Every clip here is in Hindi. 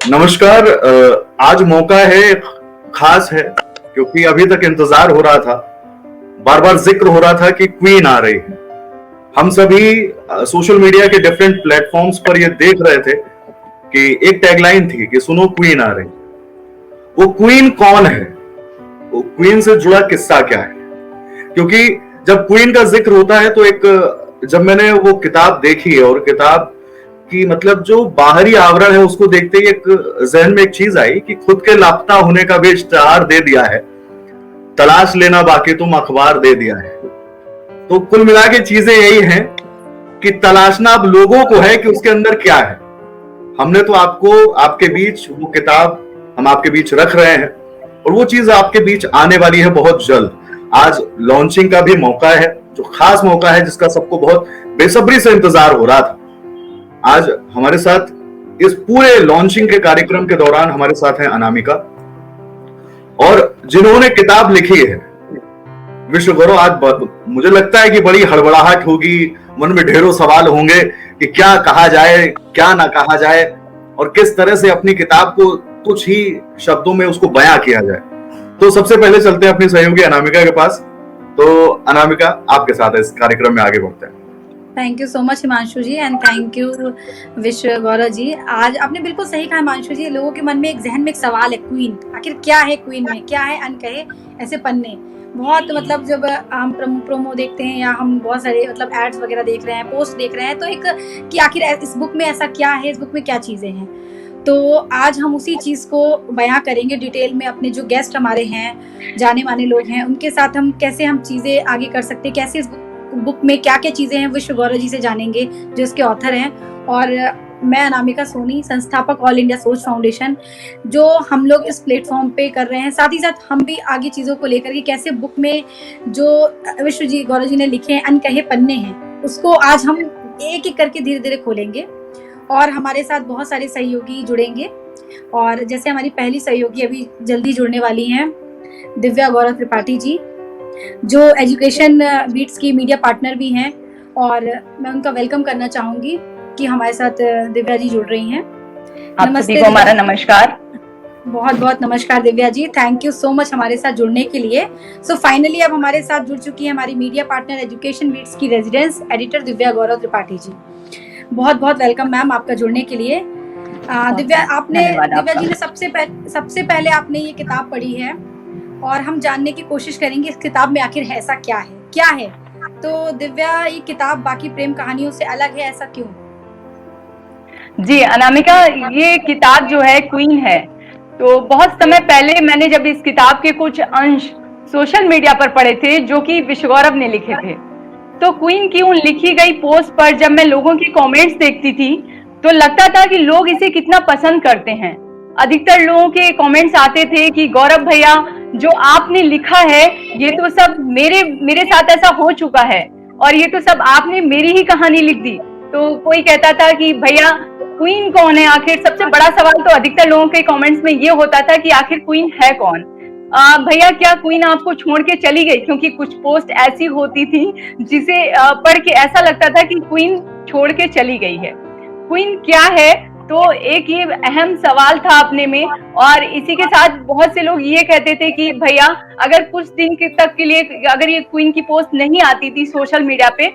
नमस्कार। आज मौका है, खास है, क्योंकि अभी तक इंतजार हो रहा था, बार बार जिक्र हो रहा था कि क्वीन आ रही है। हम सभी सोशल मीडिया के डिफरेंट प्लेटफॉर्म्स पर ये देख रहे थे कि एक टैगलाइन थी कि सुनो क्वीन आ रही। वो क्वीन कौन है, वो क्वीन से जुड़ा किस्सा क्या है? क्योंकि जब क्वीन का जिक्र होता है तो एक, जब मैंने वो किताब देखी और किताब कि मतलब जो बाहरी आवरण है उसको देखते ही एक जहन में एक चीज आई कि खुद के लापता होने का भी इश्तेहार दे दिया है, तलाश लेना बाकी तुम अखबार दे दिया है। तो कुल मिला के चीजें यही हैं कि तलाशना अब लोगों को है कि उसके अंदर क्या है। हमने तो आपको, आपके बीच वो किताब हम आपके बीच रख रहे हैं और वो चीज आपके बीच आने वाली है बहुत जल्द। आज लॉन्चिंग का भी मौका है, जो खास मौका है जिसका सबको बहुत बेसब्री से इंतजार हो रहा था। आज हमारे साथ इस पूरे लॉन्चिंग के कार्यक्रम के दौरान हमारे साथ है अनामिका, और जिन्होंने किताब लिखी है विश्व गौरव। आज मुझे लगता है कि बड़ी हड़बड़ाहट होगी, मन में ढेरों सवाल होंगे कि क्या कहा जाए, क्या ना कहा जाए, और किस तरह से अपनी किताब को कुछ ही शब्दों में उसको बयां किया जाए। तो सबसे पहले चलते हैं अपनी सहयोगी अनामिका के पास। तो अनामिका, आपके साथ इस कार्यक्रम में आगे बढ़ते हैं। Thank you so much Himanshu ji, and thank you Vishwa Gaurav जी। आज आपने बिल्कुल सही कहा हिमांशु जी, लोगों के मन में एक जहन में एक सवाल है, क्वीन आखिर क्या है, क्वीन में क्या है अनकहे ऐसे पन्ने। बहुत मतलब जब हम प्रोमो देखते हैं या हम बहुत सारे मतलब एड्स वगैरह देख रहे हैं, पोस्ट देख रहे हैं, तो एक कि आखिर इस बुक में ऐसा क्या है, इस बुक में क्या चीज़ें हैं। तो आज हम उसी चीज़ को बयां करेंगे डिटेल में। अपने जो गेस्ट हमारे हैं, जाने माने लोग हैं, उनके साथ हम कैसे हम चीज़ें आगे कर सकते हैं, कैसे इस बुक में क्या क्या चीज़ें हैं, विश्व गौरव जी से जानेंगे जो इसके ऑथर हैं। और मैं अनामिका सोनी, संस्थापक ऑल इंडिया सोच फाउंडेशन, जो हम लोग इस प्लेटफॉर्म पे कर रहे हैं। साथ ही साथ हम भी आगे चीज़ों को लेकर के कैसे बुक में जो विश्व जी गौरव जी ने लिखे हैं अनकहे पन्ने हैं, उसको आज हम एक एक करके धीरे धीरे खोलेंगे। और हमारे साथ बहुत सारे सहयोगी जुड़ेंगे, और जैसे हमारी पहली सहयोगी अभी जल्दी जुड़ने वाली हैं, दिव्या गौरव त्रिपाठी जी, जो एजुकेशन बीट्स की मीडिया पार्टनर भी हैं। और मैं उनका वेलकम करना चाहूंगी कि हमारे साथ दिव्या जी जुड़ रही हैं। नमस्ते, हमारा नमस्कार। बहुत बहुत नमस्कार Divya ji, thank you so much हमारे साथ जुड़ने के लिए। सो फाइनली अब हमारे साथ जुड़ चुकी है हमारी मीडिया पार्टनर एजुकेशन बीट्स की रेजिडेंस एडिटर दिव्या गौरव त्रिपाठी जी। बहुत बहुत वेलकम मैम आपका जुड़ने के लिए। दिव्या जी ने सबसे पहले आपने ये किताब पढ़ी है और हम जानने की कोशिश करेंगे इस किताब में आखिर ऐसा क्या है। तो दिव्या, ये किताब बाकी प्रेम कहानियों से अलग है, ऐसा क्यों? जी अनामिका, ये किताब जो है क्वीन है। तो बहुत समय पहले मैंने जब इस किताब के कुछ अंश सोशल मीडिया पर पढ़े थे जो कि विश्व गौरव ने लिखे थे, तो क्वीन की उन लिखी गई पोस्ट पर जब मैं लोगों की कमेंट्स देखती थी तो लगता था कि लोग इसे कितना पसंद करते हैं। अधिकतर लोगों के कमेंट्स आते थे कि गौरव भैया, जो आपने लिखा है ये तो सब मेरे साथ ऐसा हो चुका है, और ये तो सब आपने मेरी ही कहानी लिख दी। तो कोई कहता था कि भैया क्वीन कौन है आखिर। सबसे बड़ा सवाल तो अधिकतर लोगों के कमेंट्स में ये होता था कि आखिर क्वीन है कौन। भैया, क्या क्वीन आपको छोड़ के चली गई? क्योंकि कुछ पोस्ट ऐसी होती थी जिसे पढ़ के ऐसा लगता था कि क्वीन छोड़ के चली गई है। क्वीन क्या है, तो एक ये अहम सवाल था अपने में। और इसी के साथ बहुत से लोग ये कहते थे कि भैया, अगर कुछ दिन तक के लिए अगर ये क्वीन की पोस्ट नहीं आती थी सोशल मीडिया पे,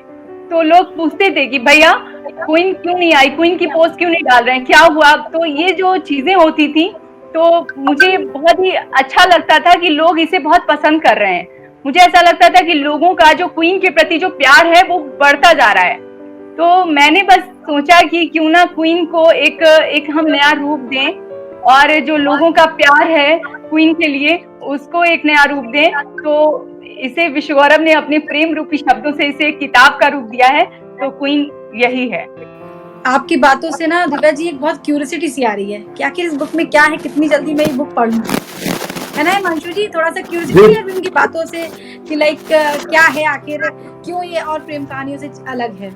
तो लोग पूछते थे कि भैया क्वीन क्यों नहीं आई, क्वीन की पोस्ट क्यों नहीं डाल रहे हैं, क्या हुआ। तो ये जो चीजें होती थी, तो मुझे बहुत ही अच्छा लगता था कि लोग इसे बहुत पसंद कर रहे हैं। मुझे ऐसा लगता था कि लोगों का जो क्वीन के प्रति जो प्यार है वो बढ़ता जा रहा है। तो मैंने बस सोचा कि क्यों ना क्वीन को एक हम नया रूप दें, और जो लोगों का प्यार है क्वीन के लिए उसको एक नया रूप दें। तो इसे विश्व गौरव ने अपने प्रेम रूपी शब्दों से इसे एक किताब का रूप दिया है। तो क्वीन यही है। आपकी बातों से ना दिव्या जी एक बहुत क्यूरियोसिटी सी आ रही है कि आखिर इस बुक में क्या है, कितनी जल्दी मैं ये बुक पढ़ूं, है ना हिमांशु जी? थोड़ा सा क्यूरियोसिटी है उनकी बातों से कि लाइक क्या है आखिर, क्यों ये और प्रेम कहानियों से अलग है।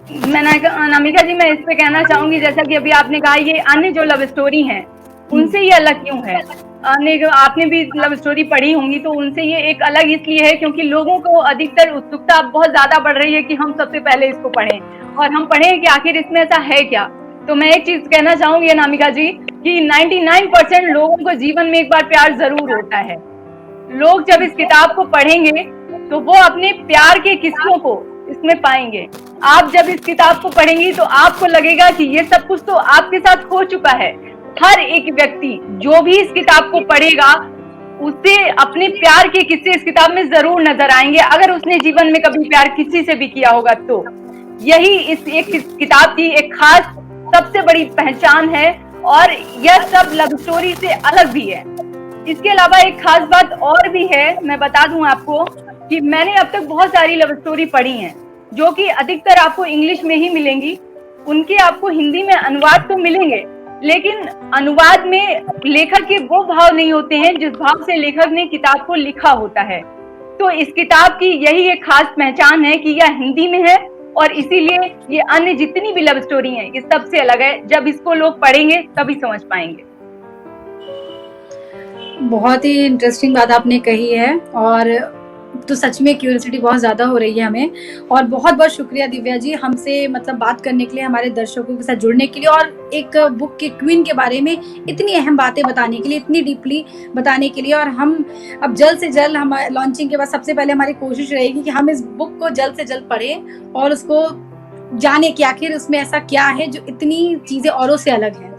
अनामिका जी, मैं इस पे कहना चाहूंगी, जैसा कि अभी आपने कहा ये अन्य जो लव स्टोरी हैं उनसे ये अलग क्यों है। आपने भी लव स्टोरी पढ़ी होंगी, तो उनसे ये एक अलग इसलिए है क्योंकि लोगों को अधिकतर उत्सुकता बहुत ज्यादा बढ़ रही है कि हम सबसे पहले इसको पढ़ें और हम पढ़ें कि आखिर इसमें ऐसा है क्या। तो मैं एक चीज कहना चाहूंगी अनामिका जी कि 99% लोगों को जीवन में एक बार प्यार जरूर होता है। लोग जब इस किताब को पढ़ेंगे तो वो अपने प्यार के किस्सों को इसमें पाएंगे। आप जब इस किताब को पढ़ेंगी तो आपको लगेगा कि ये सब कुछ तो आपके साथ हो चुका है। हर एक व्यक्ति जो भी इस किताब को पढ़ेगा उसे अपने प्यार के किस्से इस किताब में जरूर नजर आएंगे, अगर उसने जीवन में कभी प्यार किसी से भी किया होगा तो। यही इस एक किताब की एक खास सबसे बड़ी पहचान है, और यह सब लव स्टोरी से अलग भी है। इसके अलावा एक खास बात और भी है, मैं बता दूं आपको कि मैंने अब तक बहुत सारी लव स्टोरी पढ़ी हैं जो कि अधिकतर आपको इंग्लिश में ही मिलेंगी। उनके आपको हिंदी में अनुवाद तो मिलेंगे, लेकिन अनुवाद में लेखक के वो भाव नहीं होते हैं जिस भाव से लेखक ने किताब को लिखा होता है। तो इस किताब की यही एक खास पहचान है कि यह हिंदी में है, और इसीलिए ये अन्य जितनी भी लव स्टोरी हैं ये सबसे अलग है। जब इसको लोग पढ़ेंगे तभी समझ पाएंगे। बहुत ही इंटरेस्टिंग बात आपने कही है, और तो सच में क्यूरियोसिटी बहुत ज़्यादा हो रही है हमें। और बहुत बहुत शुक्रिया दिव्या जी हमसे मतलब बात करने के लिए, हमारे दर्शकों के साथ जुड़ने के लिए, और एक बुक के क्वीन के बारे में इतनी अहम बातें बताने के लिए, इतनी डीपली बताने के लिए। और हम अब जल्द से जल्द, हम लॉन्चिंग के बाद सबसे पहले हमारी कोशिश रहेगी कि हम इस बुक को जल्द से जल्द पढ़ें और उसको जाने कि आखिर उसमें ऐसा क्या है जो इतनी चीज़ें औरों से अलग है।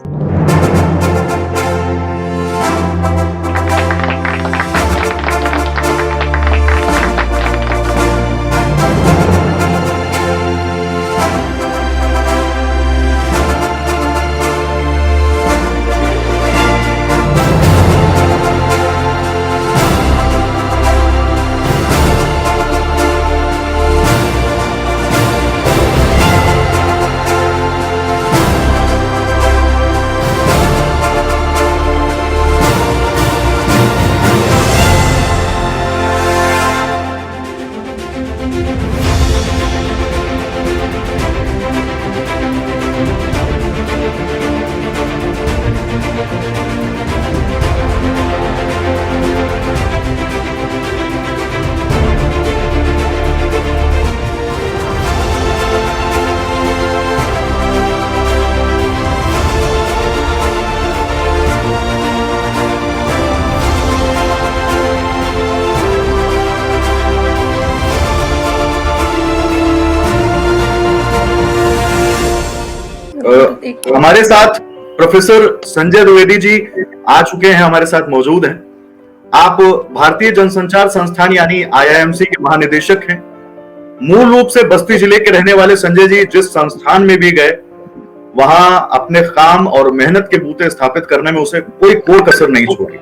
हमारे साथ प्रोफेसर संजय द्विवेदी जी आ चुके हैं, हमारे साथ मौजूद हैं। आप भारतीय जनसंचार संस्थान यानी आईआईएमसी के महानिदेशक हैं। मूल रूप से बस्ती जिले के रहने वाले संजय जी जिस संस्थान में भी गए वहां अपने काम और मेहनत के बूते स्थापित करने में उसे कोई कोर कसर नहीं छोड़ी।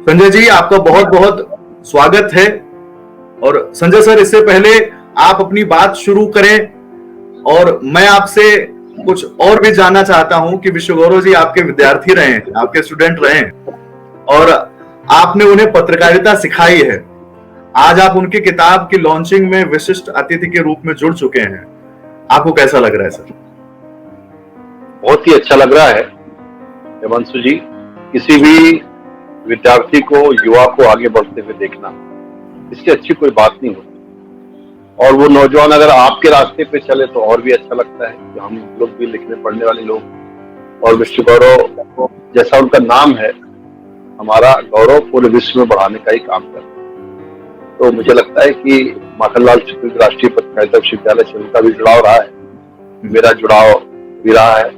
संजय जी आपका बहुत बहुत स्वागत है। और संजय सर, इससे पहले आप अपनी बात शुरू करें और मैं आपसे कुछ और भी जानना चाहता हूं कि विश्व गौरव जी आपके विद्यार्थी रहे हैं, आपके स्टूडेंट रहे हैं, और आपने उन्हें पत्रकारिता सिखाई है। आज आप उनकी किताब की लॉन्चिंग में विशिष्ट अतिथि के रूप में जुड़ चुके हैं। आपको कैसा लग रहा है सर? बहुत ही अच्छा लग रहा है हिमांशु जी। किसी भी विद्यार्थी को, युवा को आगे बढ़ते हुए देखना, इससे अच्छी कोई बात नहीं होती। और वो नौजवान अगर आपके रास्ते पे चले तो और भी अच्छा लगता है कि हम लोग भी लिखने पढ़ने वाले लोग, और विश्व गौरव जैसा उनका नाम है, हमारा गौरव पूरे विश्व में बढ़ाने का ही काम करते हैं। तो मुझे लगता है कि माखनलाल चतुर्वेदी राष्ट्रीय पत्रकारिता विश्वविद्यालय से उनका भी जुड़ाव रहा है, मेरा जुड़ाव भी रहा है,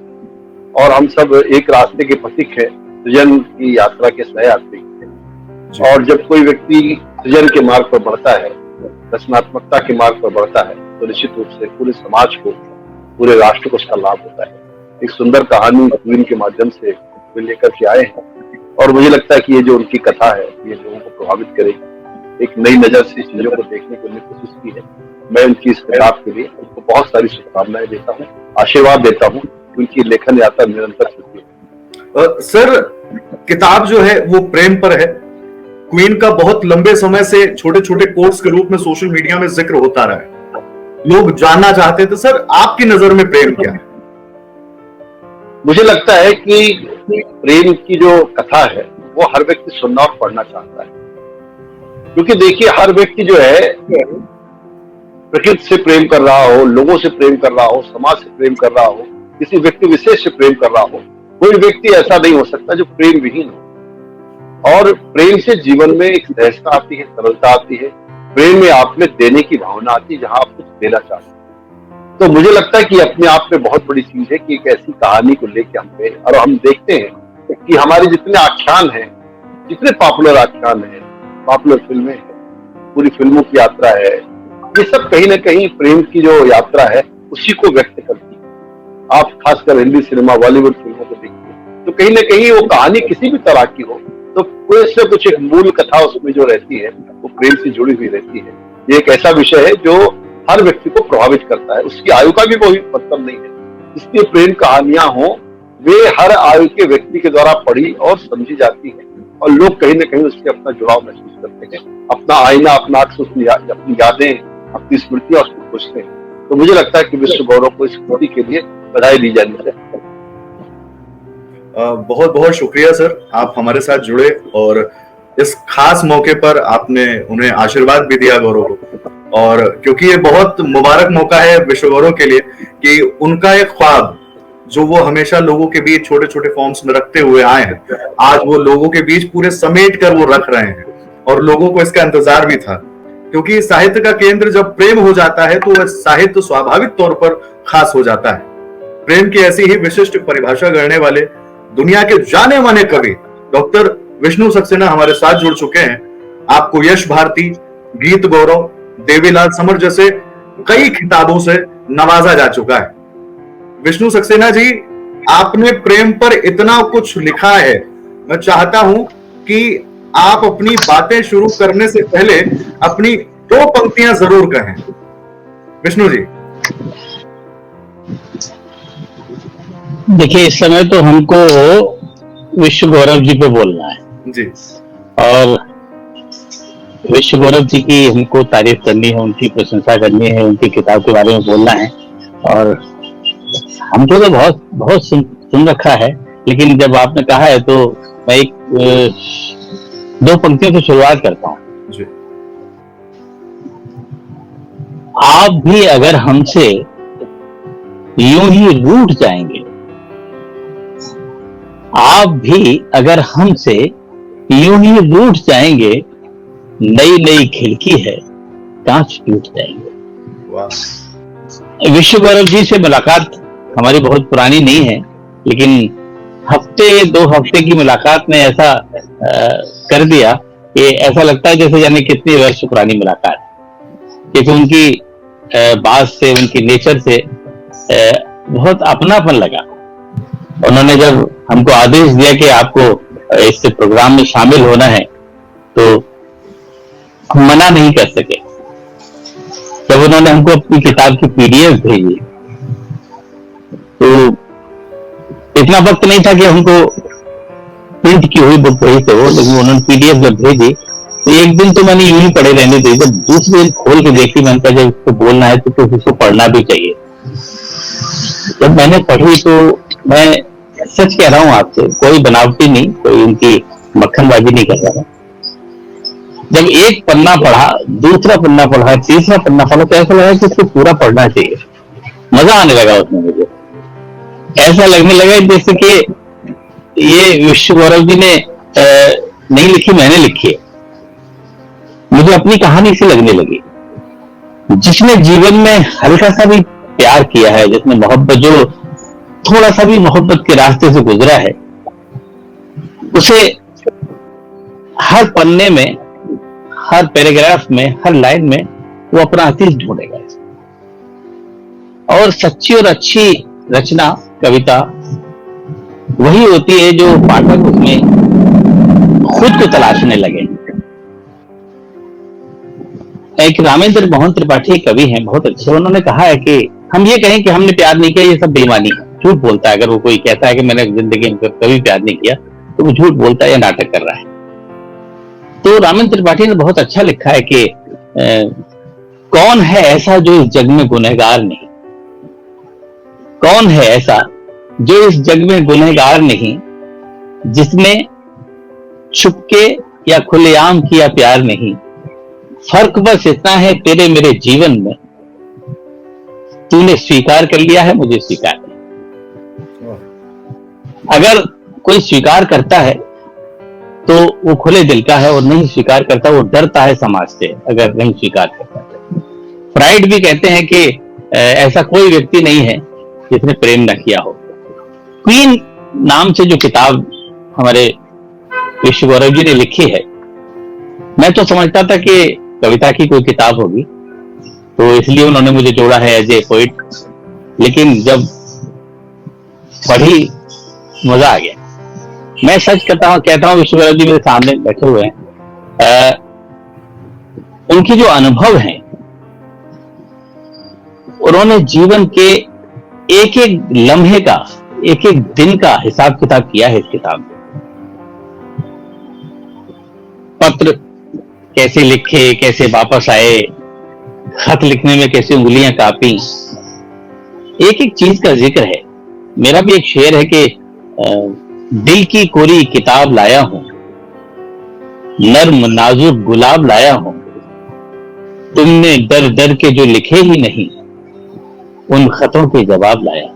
और हम सब एक रास्ते के पथिक है, सृजन की यात्रा के सहयात्री हैं। और जब कोई व्यक्ति सृजन के मार्ग पर बढ़ता है, रचनात्मकता के मार्ग पर बढ़ता है, तो निश्चित रूप से पूरे समाज को, पूरे राष्ट्र को उसका लाभ होता है। एक सुंदर कहानी क्वीन के माध्यम से वे लेकर के आए हैं, और मुझे लगता है कि ये जो उनकी कथा है ये लोगों को प्रभावित करेगी। एक नई नजर से चीजों को देखने की उन्होंने कोशिश की है। मैं उनकी इस किताब के लिए उनको बहुत सारी शुभकामनाएं देता हूँ, आशीर्वाद देता हूँ। उनकी लेखन यात्रा निरंतर चलती है। सर, किताब जो है वो प्रेम पर है। क्वीन का बहुत लंबे समय से छोटे छोटे कोट्स के रूप में सोशल मीडिया में जिक्र होता रहा है, लोग जानना चाहते थे सर आपकी नजर में प्रेम क्या है? मुझे लगता है कि प्रेम की जो कथा है वो हर व्यक्ति सुनना और पढ़ना चाहता है। क्योंकि देखिए, हर व्यक्ति जो है प्रकृति से प्रेम कर रहा हो, लोगों से प्रेम कर रहा हो, समाज से प्रेम कर रहा हो, किसी व्यक्ति विशेष से प्रेम कर रहा हो, कोई व्यक्ति ऐसा नहीं हो सकता जो प्रेम विहीन हो। और प्रेम से जीवन में एक सहजता आती है, सरलता आती है। प्रेम में आप में देने की भावना आती है, जहां आप कुछ देना चाहते हैं। तो मुझे लगता है कि अपने आप में बहुत बड़ी चीज है कि एक ऐसी कहानी को लेके हम गए और हम देखते हैं कि हमारे जितने आख्यान हैं, जितने पॉपुलर आख्यान हैं, पॉपुलर फिल्में हैं, पूरी फिल्मों की यात्रा है, ये सब कहीं ना कहीं प्रेम की जो यात्रा है उसी को व्यक्त करती है। आप खासकर हिंदी सिनेमा, बॉलीवुड फिल्मों को देखिए तो कहीं ना कहीं वो कहानी किसी भी तरह की हो तो कुछ से कुछ एक मूल कथा उसमें जो रहती है वो प्रेम से जुड़ी हुई रहती है। ये एक ऐसा विषय है जो हर व्यक्ति को प्रभावित करता है, उसकी आयु का भी कोई मतलब नहीं है। इसलिए प्रेम कहानियां हो वे हर आयु के व्यक्ति के द्वारा पढ़ी और समझी जाती है और लोग कहीं ना कहीं उससे अपना जुड़ाव महसूस करते हैं, अपना आईना, अपना अक्स, अपनी यादें, अपनी स्मृतियां उसको खोजते हैं। तो मुझे लगता है कि विश्व गौरव को इस कृति के लिए बधाई दी जानी चाहिए। बहुत बहुत शुक्रिया सर, आप हमारे साथ जुड़े और इस खास मौके पर आपने उन्हें आशीर्वाद भी दिया गौरव को। और क्योंकि ये बहुत मुबारक मौका है विश्व गौरव के लिए कि उनका एक ख्वाब जो वो हमेशा लोगों के बीच छोटे छोटे फॉर्म्स में रखते हुए आए हैं, आज वो लोगों के बीच पूरे समेट कर वो रख रहे हैं और लोगों को इसका इंतजार भी था। क्योंकि साहित्य का केंद्र जब प्रेम हो जाता है तो वह साहित्य स्वाभाविक तौर पर खास हो जाता है। प्रेम की ऐसी ही विशिष्ट परिभाषा करने वाले दुनिया के जाने माने कवि डॉक्टर विष्णु सक्सेना हमारे साथ जुड़ चुके हैं। आपको यश भारती, गीत गौरव, देवीलाल समर जैसे कई खिताबों से नवाजा जा चुका है। विष्णु सक्सेना जी, आपने प्रेम पर इतना कुछ लिखा है, मैं चाहता हूं कि आप अपनी बातें शुरू करने से पहले अपनी 2 पंक्तियां जरूर कहें। विष्णु जी। देखिए, इस समय तो हमको विश्व गौरव जी पे बोलना है जी, और विश्व गौरव जी की हमको तारीफ करनी है, उनकी प्रशंसा करनी है, उनकी किताब के बारे में बोलना है। और हमको तो बहुत बहुत सुन रखा है, लेकिन जब आपने कहा है तो मैं एक 2 पंक्तियों से शुरुआत करता हूँ। आप भी अगर हमसे यूं ही रूठ जाएंगे, आप भी अगर हमसे यूं ही रूठ जाएंगे, नई नई खिड़की है, कांच टूट जाएंगे। वाह। विश्व गौरव जी से मुलाकात हमारी बहुत पुरानी नहीं है, लेकिन 2 हफ्ते की मुलाकात ने ऐसा कर दिया कि ऐसा लगता है जैसे जाने कितने वर्ष पुरानी मुलाकात। क्योंकि उनकी बात से, उनकी नेचर से बहुत अपनापन लगा। उन्होंने जब हमको आदेश दिया कि आपको इस प्रोग्राम में शामिल होना है तो हम मना नहीं कर सके। जब उन्होंने हमको अपनी किताब की पीडीएफ भेजी तो इतना वक्त नहीं था कि हमको प्रिंट की हुई बुक भेजते हो, लेकिन उन्होंने पीडीएफ जब भेजी तो एक दिन तो मैंने यूं ही पढ़े रहने दी। जब दूसरे दिन खोल के देखी, मैंने कहा जब इसको बोलना है तो इसको पढ़ना भी चाहिए। जब मैंने पढ़ी तो मैं सच कह रहा हूं आपसे, कोई बनावटी नहीं, कोई उनकी मक्खनबाजी नहीं कर रहा था। जब एक पन्ना पढ़ा, दूसरा पन्ना पढ़ा, तीसरा पन्ना पढ़ा तो ऐसा लगा कि इसको पूरा पढ़ना चाहिए। मजा आने लगा उसमें मुझे। ऐसा लगने लगा जैसे कि ये विश्व गौरव जी ने नहीं लिखी, मैंने लिखी है। मुझे अपनी कहानी से लगने लगी। जिसने जीवन में हल्का सा भी प्यार किया है, जिसने मोहब्बत, जो थोड़ा सा भी मोहब्बत के रास्ते से गुजरा है, उसे हर पन्ने में, हर पैराग्राफ में, हर लाइन में वो अपना अतीत ढूंढेगा। और सच्ची और अच्छी रचना, कविता वही होती है जो पाठक उसमें खुद को तलाशने लगे। एक रामेंद्र मोहन त्रिपाठी कवि हैं, बहुत अच्छे। उन्होंने कहा है कि हम ये कहें कि हमने प्यार नहीं किया, ये सब बेईमानी है, झूठ बोलता है। अगर वो कोई कहता है कि मैंने जिंदगी में कभी प्यार नहीं किया तो वो झूठ बोलता है या नाटक कर रहा है। तो रामेंद्र त्रिपाठी ने बहुत अच्छा लिखा है कि कौन है ऐसा जो इस जग में गुनहगार नहीं, कौन है ऐसा जो इस जग में गुनहगार नहीं, जिसने छुपके या खुलेआम किया प्यार नहीं। फर्क बस इतना है तेरे मेरे जीवन में, तूने स्वीकार कर लिया है, मुझे स्वीकार नहीं। अगर कोई स्वीकार करता है तो वो खुले दिल का है, और नहीं स्वीकार करता वो डरता है समाज से अगर नहीं स्वीकार करता है। फ्राइड भी कहते हैं कि ऐसा कोई व्यक्ति नहीं है जिसने प्रेम न किया हो। क्वीन नाम से जो किताब हमारे विश्व गौरव जी ने लिखी है, मैं तो समझता था कि कविता की कोई किताब होगी, तो इसलिए उन्होंने मुझे जोड़ा है एज ए पोइट। लेकिन जब पढ़ी मजा आ गया। मैं सच कहता हूँ विश्व गौरव जी मेरे सामने बैठे हुए हैं, उनकी जो अनुभव है, उन्होंने जीवन के एक एक लम्हे का, एक एक दिन का हिसाब किताब किया है इस किताब में। पत्र कैसे लिखे, कैसे वापस आए, खत लिखने में कैसे उंगलियां कांपी, एक एक चीज का जिक्र है। मेरा भी एक शेर है कि दिल की कोरी किताब लाया हूं, नर्म नाजुक गुलाब लाया हूं, तुमने दर दर के जो लिखे ही नहीं, उन खतों के जवाब लाया।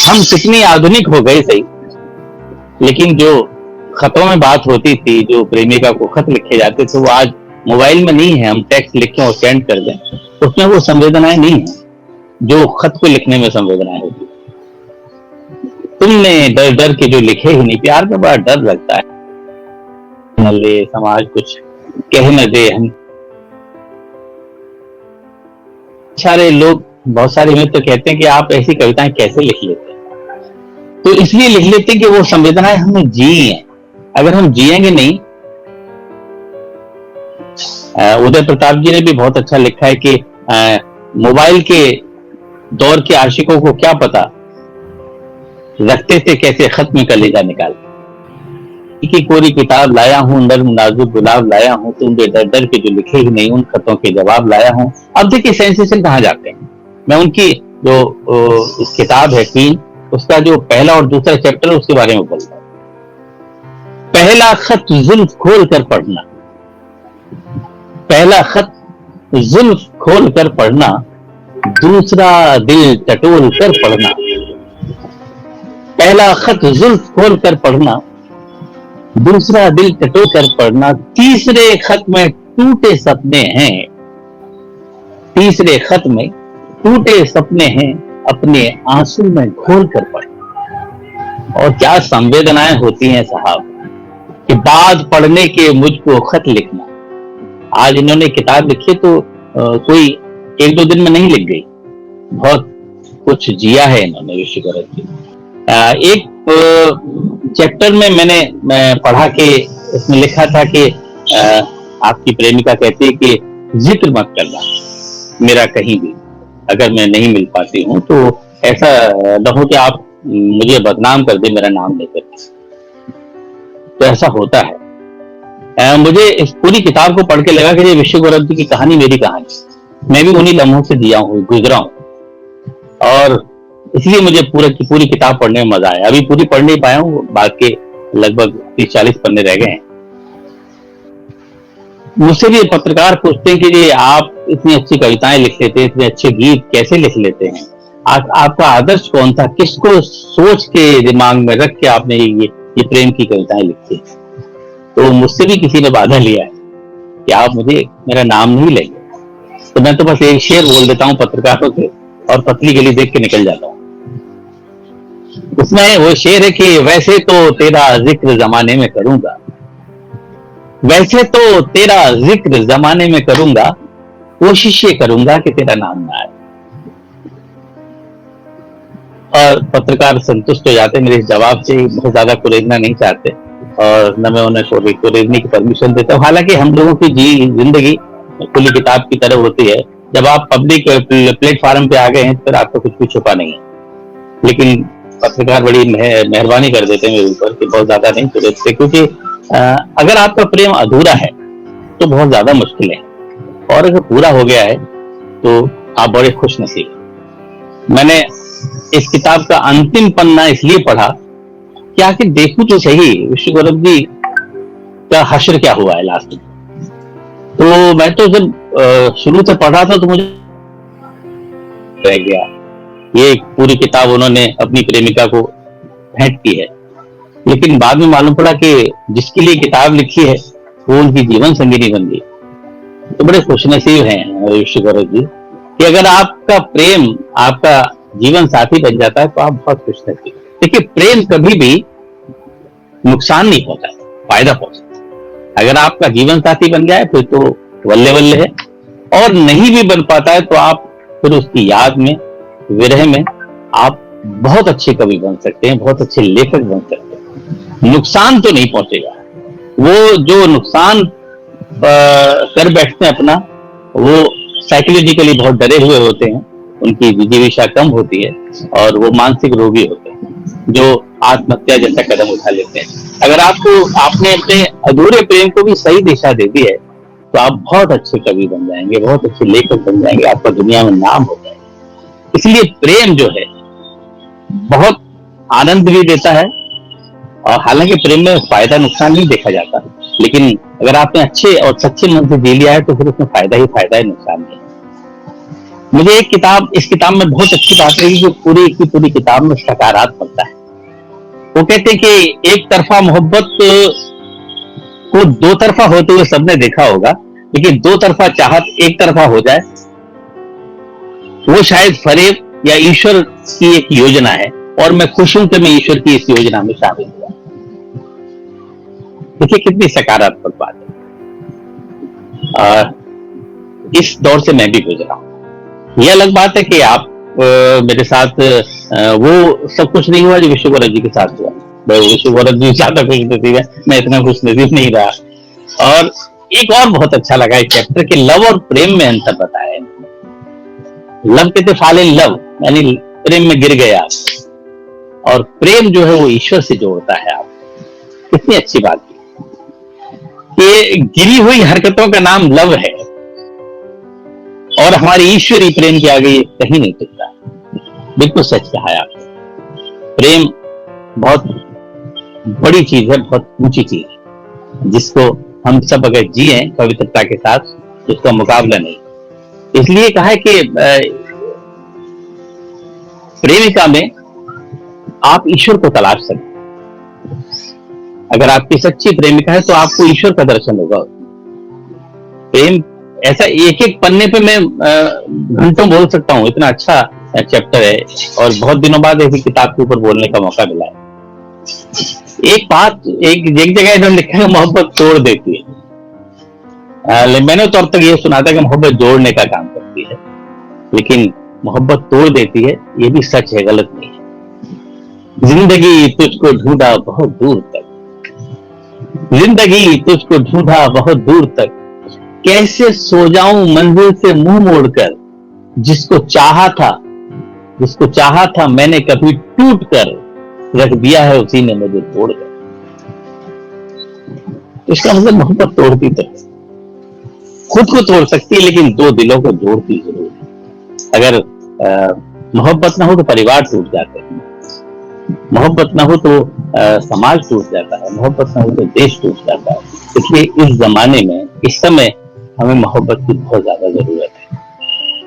हम कितनी आधुनिक हो गए सही, लेकिन जो खतों में बात होती थी, जो प्रेमिका को खत लिखे जाते थे, वो आज मोबाइल में नहीं है। हम टेक्स्ट लिखें और सेंड कर दें, उसमें वो संवेदनाएं नहीं है जो खत को लिखने में संवेदनाएं होती। तुमने डर डर के जो लिखे ही नहीं। प्यार में बड़ा डर लगता है, न ले समाज कुछ कह न दे। हम सारे लोग, बहुत सारे मित्र कहते हैं कि आप ऐसी कविताएं कैसे लिख लेते हैं, तो इसलिए लिख लेते हैं कि वो संवेदनाएं हमने जी हैं। अगर हम जिएंगे नहीं, उदय प्रताप जी ने भी बहुत अच्छा लिखा है कि मोबाइल के दौर के आशिकों को क्या पता, रखते थे कैसे खत में कलेजा निकाल की कोरी किताब लाया हूं, नर्म नाजुक गुलाब लाया हूं, तुमने डर डर के जो लिखे ही नहीं, उन खतों के जवाब लाया हूं। अब देखिए सेंसेशन कहां जाते हैं। मैं उनकी जो किताब है क्वीन, उसका जो पहला और दूसरा चैप्टर है उसके बारे में बोल रहा हूं। पहला खत जुल्फ खोल कर पढ़ना, पहला खत जुल्फ खोल कर पढ़ना, दूसरा दिल टटोल कर पढ़ना। पहला खत जुल्फ खोल कर पढ़ना, दूसरा दिल टटोल कर पढ़ना, तीसरे खत में टूटे सपने हैं, तीसरे खत में टूटे सपने हैं, अपने आंसू में घोल कर पढ़ना। और क्या संवेदनाएं होती हैं साहब, कि बाद पढ़ने के मुझको खत लिखना। आज इन्होंने किताब लिखी तो कोई एक दो दिन में नहीं लिख गई, बहुत कुछ जिया है इन्होंने विश्व गौरव जी। एक चैप्टर में मैं पढ़ा कि उसमें लिखा था कि आपकी प्रेमिका कहती है कि जिक्र मत करना मेरा कहीं भी, अगर मैं नहीं मिल पाती हूँ तो ऐसा न हो कि आप मुझे बदनाम कर दे मेरा नाम लेकर। तो ऐसा होता है। मुझे इस पूरी किताब को पढ़ के लगा कि ये विश्व गौरव जी की कहानी मेरी कहानी, मैं भी उन्हीं लम्हों से जिया हूँ, गुजरा हूँ, और इसलिए मुझे पूरी किताब पढ़ने में मजा आया। अभी पूरी पढ़ नहीं पाया हूँ, बाकी लगभग 30-40 पन्ने रह गए हैं। मुझसे भी पत्रकार पूछते हैं कि आप इतनी अच्छी कविताएं लिख लेते हैं, इतने अच्छे गीत कैसे लिख लेते हैं, आपका आदर्श कौन था, किसको सोच के दिमाग में रख के आपने ये प्रेम की कविताएं लिखी। तो मुझसे भी किसी ने बाधा लिया है कि आप मुझे मेरा नाम नहीं लेंगे, तो मैं तो बस एक शेर बोल देता हूँ पत्रकारों से और पतली गली देख के निकल जाता हूँ। उसमें वो शेर है कि वैसे तो तेरा जिक्र जमाने में करूंगा, वैसे तो तेरा जिक्र जमाने में करूंगा, कोशिश ये करूंगा कि तेरा नाम ना आए। और पत्रकार संतुष्ट हो जाते मेरे इस जवाब से, बहुत ज्यादा कुरेदना नहीं चाहते और न मैं उन्हें कुरेदने की परमिशन देता हूँ। हालांकि हम लोगों की जिंदगी खुली किताब की तरह होती है। जब आप पब्लिक प्लेटफॉर्म पे आ गए हैं तो आपको कुछ भी छुपा नहीं है, लेकिन पत्रकार बड़ी मेहरबानी कर देते हैं मेरे ऊपर कि बहुत ज्यादा नहीं कुरेदते, क्योंकि अगर आपका प्रेम अधूरा है तो बहुत ज्यादा मुश्किल है, और अगर पूरा हो गया है तो आप बड़े खुश नसीब। मैंने इस किताब का अंतिम पन्ना इसलिए पढ़ा कि आखिर देखूं तो सही विश्व गौरव जी का हश्र क्या हुआ है लास्ट में। तो मैं तो जब शुरू से पढ़ा था तो मुझे रह गया ये पूरी किताब उन्होंने अपनी प्रेमिका को भेंट की है। लेकिन बाद में मालूम पड़ा कि जिसके लिए किताब लिखी है वो उनकी जीवन संगिनी बन गई। तो बड़े खुशनसीब हैं विश्व गौरव जी कि अगर आपका प्रेम आपका जीवन साथी बन जाता है तो आप बहुत खुशनसीब। देखिए, प्रेम कभी भी नुकसान नहीं पहुंचाता, फायदा पहुंचाता। अगर आपका जीवन साथी बन गया है फिर तो वल्ले वल्ले है, और नहीं भी बन पाता है तो आप फिर उसकी याद में, विरह में आप बहुत अच्छे कवि बन सकते हैं, बहुत अच्छे लेखक बन सकते हैं। नुकसान तो नहीं पहुंचेगा। वो जो नुकसान कर बैठते हैं अपना, वो साइकोलॉजिकली बहुत डरे हुए होते हैं, उनकी विजिगिषा कम होती है और वो मानसिक रोगी होते हैं जो आत्महत्या जैसा कदम उठा लेते हैं। अगर आपने अपने अधूरे प्रेम को भी सही दिशा दे दी है तो आप बहुत अच्छे कवि बन जाएंगे, बहुत अच्छे लेखक बन जाएंगे, आपका दुनिया में नाम हो जाएगा। इसलिए प्रेम जो है बहुत आनंद भी देता है, और हालांकि प्रेम में फायदा नुकसान नहीं देखा जाता, लेकिन अगर आपने अच्छे और सच्चे मन से जी लिया है तो फिर उसमें फायदा ही फायदा है, नुकसान नहीं। मुझे इस किताब में बहुत अच्छी बात लगी कि पूरी की पूरी किताब में सकारात्मकता है। वो कहते हैं कि एक तरफा मोहब्बत को दो तरफा होते हुए सबने देखा होगा, लेकिन दो तरफा चाहत एक तरफा हो जाए वो शायद फरेब या ईश्वर की एक योजना है, और मैं खुश हूं कि मैं ईश्वर की इस योजना में शामिल हुआ। देखिए कितनी सकारात्मक बात है। इस दौर से मैं भी गुजरा हूं। यह अलग बात है कि आप मेरे साथ वो सब कुछ नहीं हुआ जो विश्व गौरव जी के साथ हुआ। विश्व गौरव जी ज्यादा खुश नसीब है, मैं इतना खुश नसीब नहीं रहा। और एक और बहुत अच्छा लगा इस चैप्टर के लव और प्रेम में अंतर बताया है। लव कहते फॉल इन लव, यानी प्रेम में गिर गए आप, और प्रेम जो है वो ईश्वर से जोड़ता है आप। कितनी अच्छी बात है कि गिरी हुई हरकतों का नाम लव है, और हमारी ईश्वरी प्रेम के आगे कहीं नहीं टिकता। बिल्कुल सच कहा है आपने। प्रेम बहुत बड़ी चीज है, बहुत ऊंची चीज है, जिसको हम सब अगर जिए पवित्रता के साथ तो उसका मुकाबला नहीं। इसलिए कहा है कि प्रेमिका में आप ईश्वर को तलाश सकते। अगर आपकी सच्ची प्रेमिका है तो आपको ईश्वर का दर्शन होगा। प्रेम ऐसा एक एक पन्ने पे मैं घंटों बोल सकता हूँ, इतना अच्छा चैप्टर है, और बहुत दिनों बाद ऐसी किताब के ऊपर बोलने का मौका मिला है। एक बात एक जगह इन्होंने लिखा है, मोहब्बत तोड़ देती है। मैंने तो अब तक ये सुना था कि मोहब्बत जोड़ने का काम करती है, लेकिन मोहब्बत तोड़ देती है, ये भी सच है, गलत नहीं है। जिंदगी तुझको ढूंढा बहुत दूर तक, जिंदगी तुझको ढूंढा बहुत दूर तक, कैसे सो जाऊं मंजिल से मुंह मोड़कर, जिसको चाहा था मैंने कभी टूट कर, रख दिया है उसी ने मुझे तोड़कर। इसका मतलब मोहब्बत तोड़ती तो खुद को तोड़ सकती है, लेकिन दो दिलों को जोड़ती जरूर है। अगर मोहब्बत ना हो तो परिवार टूट जाते हैं, मोहब्बत ना हो तो समाज टूट जाता है, मोहब्बत ना हो तो देश टूट जाता है। इसलिए इस जमाने में, इस समय हमें मोहब्बत की बहुत ज्यादा जरूरत है।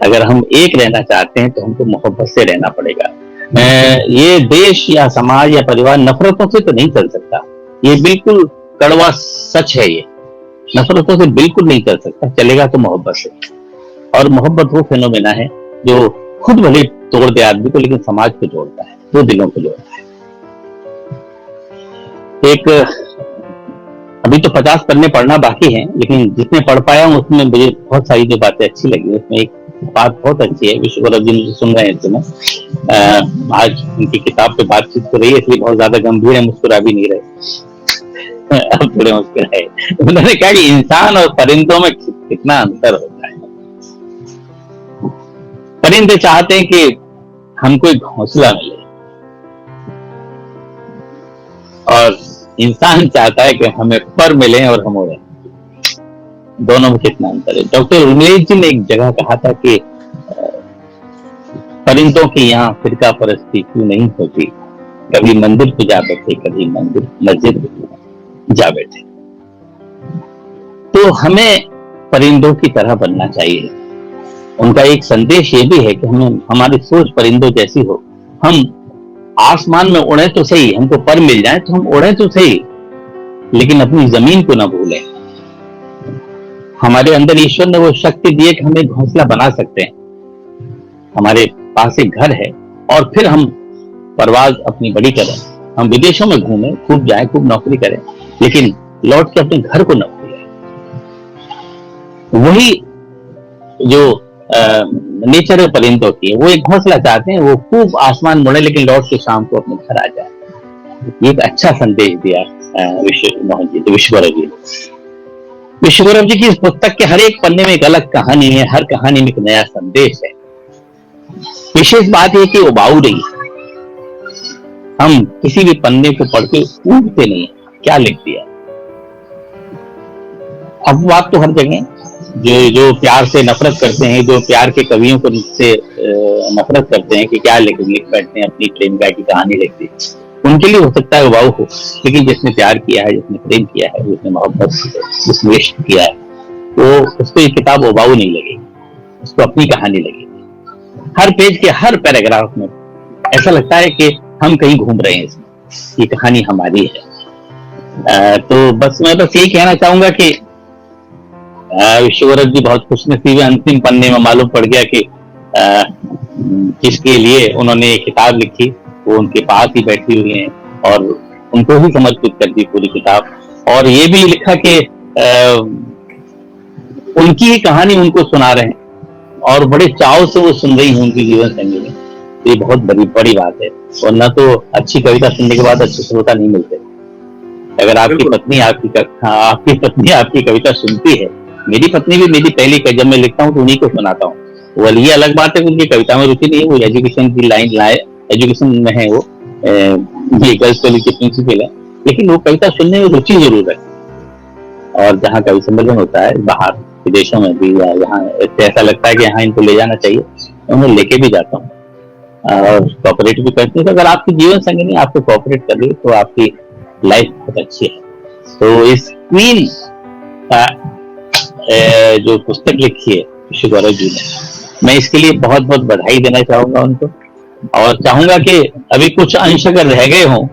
अगर हम एक रहना चाहते हैं तो हमको मोहब्बत से रहना पड़ेगा। ये देश या समाज या परिवार नफरतों से तो नहीं चल सकता, ये बिल्कुल कड़वा सच है। ये नफरतों से बिल्कुल नहीं चल सकता, चलेगा तो मोहब्बत से। और मोहब्बत वो फेनोमेना है जो खुद भले तोड़ दे आदमी को, लेकिन समाज को जोड़ता है, दो दिलों को जोड़ता है। एक अभी तो 50 पन्ने पढ़ना बाकी है, लेकिन जितने पढ़ पाया हूं उसमें मुझे बहुत सारी जो बातें अच्छी लगी। उसमें एक बात बहुत अच्छी है, विश्व गौरव जी मुझे सुन रहे हैं तुम्हें, आज उनकी किताब पे बातचीत हो रही है, इसलिए बहुत ज्यादा गंभीर है, मुस्कुरा भी नहीं रहे। अब थोड़े मुस्कुराए। उन्होंने कहा कि इंसान और परिंदों में कितना अंतर होता है। परिंदे चाहते हैं कि हमको एक घोंसला मिले, और इंसान चाहता है कि हमें पर मिले और हम उड़ें। दोनों में कितना अंतर है। डॉक्टर उमेश जी ने एक जगह कहा था कि परिंदों की यहाँ फिरका परस्ती क्यों नहीं होती, कभी मंदिर पे जा बैठे, कभी मस्जिद पे जा बैठे। तो हमें परिंदों की तरह बनना चाहिए, उनका एक संदेश ये भी है कि हमें हमारी सोच परिंदों जैसी हो, हम आसमान में उड़े तो सही, हमको पर मिल जाए तो हम उड़े तो सही, लेकिन अपनी जमीन को ना भूलें। हमारे अंदर ईश्वर ने वो शक्ति दी है कि हम एक घोंसला बना सकते हैं, हमारे पास एक घर है, और फिर हम परवाज अपनी बड़ी करें, हम विदेशों में घूमें, खूब जाएं, खूब नौकरी करें, लेकिन लौट के अपने घर को न भूलें। वही जो नेचर है परिंदों की, वो एक घोंसला चाहते हैं, वो खूब आसमान मुड़े लेकिन लौट के शाम को अपने घर आ जाए। ये एक अच्छा संदेश दिया विश्वगौरव जी। विश्वगौरव जी की इस पुस्तक के हर एक पन्ने में एक अलग कहानी है, हर कहानी में एक नया संदेश है। विशेष बात यह कि उबाऊ नहीं, हम किसी भी पन्ने को पढ़ के ऊबते नहीं, क्या लिख दिया। अपवाद तो हर जगह, जो प्यार से नफरत करते हैं, जो प्यार के कवियों को से नफरत करते हैं कि क्या लिख बैठते हैं, अपनी प्रेमिका की कहानी लिख दी, उनके लिए हो सकता है उबाऊ हो, लेकिन जिसने प्यार किया है, जिसने प्रेम किया है, जिसने मोहब्बत, जिसने इश्क किया है, वो उसको ये किताब उबाऊ नहीं लगेगी, उसको अपनी कहानी लगेगी। हर पेज के हर पैराग्राफ में ऐसा लगता है कि हम कहीं घूम रहे हैं, इसमें ये कहानी हमारी है। तो बस मैं यही कहना चाहूंगा कि विश्वगौरव जी बहुत खुशनसीब है, अंतिम पन्ने में मालूम पड़ गया कि जिसके लिए उन्होंने ये किताब लिखी वो उनके पास ही बैठी हुई हैं और उनको ही समर्पित कर दी पूरी किताब, और ये भी लिखा कि उनकी ही कहानी उनको सुना रहे हैं और बड़े चाव से वो सुन रही हैं उनकी जीवन संगिनी। ये बहुत बड़ी बात है, वरना तो अच्छी कविता सुनने के बाद अच्छे श्रोता नहीं मिलते। अगर आपकी पत्नी आपकी कविता सुनती है, मेरी पत्नी भी मेरी पहली, जब मैं लिखता हूँ तो उन्हीं को सुनाता हूँ। वो ये अलग बात है कि उनकी कविता में रुचि नहीं है, वो एजुकेशन की लाइन लाए, एजुकेशन में है, वो ये गर्ल्स कॉलेज के प्रिंसिपल है, लेकिन वो कविता सुनने में रुचि जरूर है। और जहाँ कवि सम्मेलन होता है बाहर विदेशों में भी, या यहाँ ऐसा लगता है कि यहाँ इनको ले जाना चाहिए, उन्हें लेके भी जाता हूँ और कोऑपरेट भी करती हूँ। तो अगर आपकी जीवन संगिनी आपको कोऑपरेट कर रही है तो आपकी लाइफ बहुत अच्छी है। तो इस क्वीन का जो पुस्तक लिखी है विश्वगौरव जी ने, मैं इसके लिए बहुत बहुत बधाई देना चाहूंगा उनको, और चाहूंगा कि अभी कुछ अंश अगर रह गए हों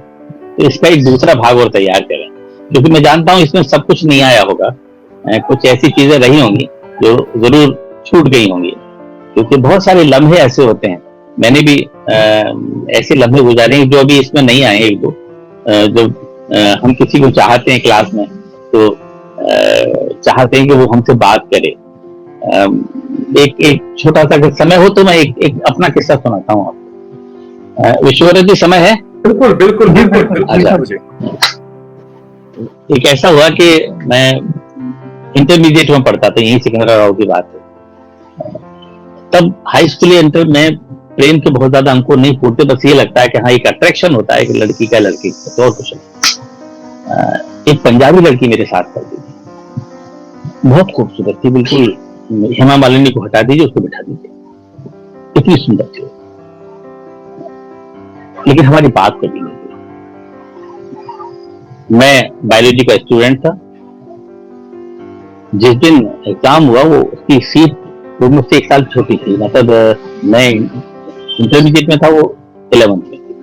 तो इसका एक दूसरा भाग और तैयार करें, क्योंकि मैं जानता हूं इसमें सब कुछ नहीं आया होगा, कुछ ऐसी चीजें रही होंगी जो जरूर छूट गई होंगी, क्योंकि बहुत सारे लम्हे ऐसे होते हैं। मैंने भी ऐसे लम्हे गुजारे हैं जो अभी इसमें नहीं आए, एक दो। जब हम किसी को चाहते हैं क्लास में, तो चाहते हैं कि वो हमसे बात करे, एक छोटा सा समय हो तो मैं एक अपना किस्सा सुनाता हूँ आपको। विश्वगौरव जी समय है? बिल्कुल बिल्कुल बिल्कुल। एक ऐसा हुआ कि मैं इंटरमीडिएट में पढ़ता था, यही सिकंदराबाद की बात है। तब हाई स्कूल या इंटर में प्रेम के बहुत ज्यादा अंकुर नहीं फूटते, बस ये लगता है कि हाँ एक अट्रैक्शन होता है कि लड़की का लड़की का, तो और कुछ नहीं। एक पंजाबी लड़की मेरे साथ पढ़ती थी, बहुत खूबसूरत थी, बिल्कुल हेमा मालिनी को हटा दीजिए, उसको बिठा दीजिए, इतनी सुंदर थी, लेकिन हमारी बात कभी नहीं हुई। मैं बायोलॉजी का स्टूडेंट था, जिस दिन एग्जाम हुआ वो उसकी सीट वो मुझसे 1 साल छोटी थी, मतलब मैं इंटरमीडिएट में था, वो 11th में थी।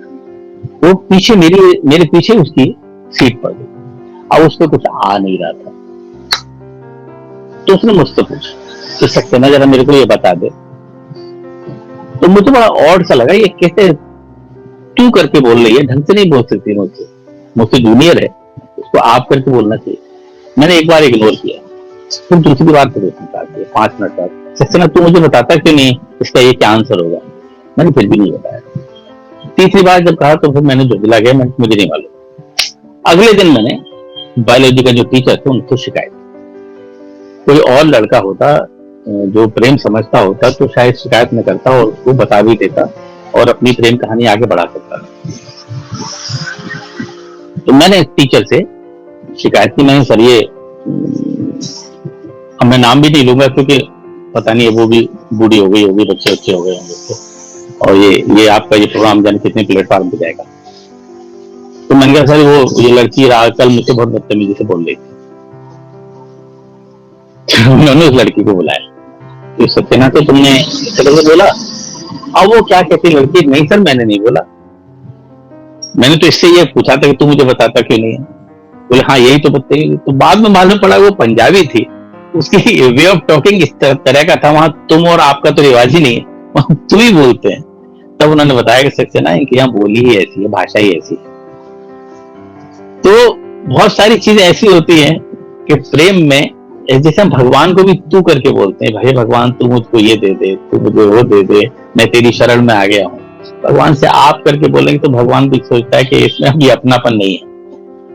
वो पीछे मेरे पीछे उसकी सीट पड़ गई, अब उसको कुछ आ नहीं रहा था, तो उसने मुझसे पूछा कि सक्सेना जरा मेरे को ये बता दे। तो मुझे बड़ा ऑड सा लगा, ये कैसे तू करके बोल रही है, ढंग से नहीं बोल सकती, मुझसे जूनियर है, उसको आप करके बोलना चाहिए। मैंने एक बार इग्नोर किया, फिर दूसरी बार फिर 5 मिनट बाद, सक्सेना तू मुझे बताता क्यों नहीं इसका ये क्या आंसर होगा? मैंने फिर भी नहीं बताया। तीसरी बार जब कहा तो फिर मैंने झुंझला गया, मुझे नहीं मालूम। अगले दिन मैंने बायोलॉजी का जो टीचर थे उनसे शिकायत, कोई और लड़का होता जो प्रेम समझता होता तो शायद शिकायत न करता और उसको बता भी देता और अपनी प्रेम कहानी आगे बढ़ा सकता। तो मैंने टीचर से शिकायत की, मैंने सर ये, अब मैं नाम भी नहीं लूंगा क्योंकि पता नहीं है वो भी बूढ़ी हो गई होगी, बच्चे अच्छे हो गए होंगे तो, और ये आपका ये प्रोग्राम जाने कितने प्लेटफॉर्म पे जाएगा। तो मैंने कहा सर वो ये लड़की कल मुझसे बहुत बदतमीजी से बोल रही थी। उन्होंने उस लड़की को बुलाया कि सत्यना तो तुमने चलो बोला। अब वो क्या कहती लड़की, नहीं सर मैंने नहीं बोला, मैंने तो इससे ये पूछा था कि तू मुझे बताता क्यों नहीं है। बोले हाँ यही तो बताइए। तो बाद में मालूम पड़ा वो पंजाबी थी, उसकी वे ऑफ टॉकिंग इस तरह का था, वहां तुम और आपका तो रिवाज ही नहीं है, वहां तुम ही बोलते हैं। तब उन्होंने बताया कि सक्सेना इनकी यहाँ बोली ही ऐसी है, भाषा ही ऐसी है। तो बहुत सारी चीजें ऐसी होती हैं कि प्रेम में, जैसे हम भगवान को भी तू करके बोलते हैं, भाई भगवान तू मुझको ये दे दे, तू मुझे वो दे दे, मैं तेरी शरण में आ गया हूँ। भगवान से आप करके बोलेंगे तो भगवान भी सोचता है कि इसमें अभी अपनापन नहीं है।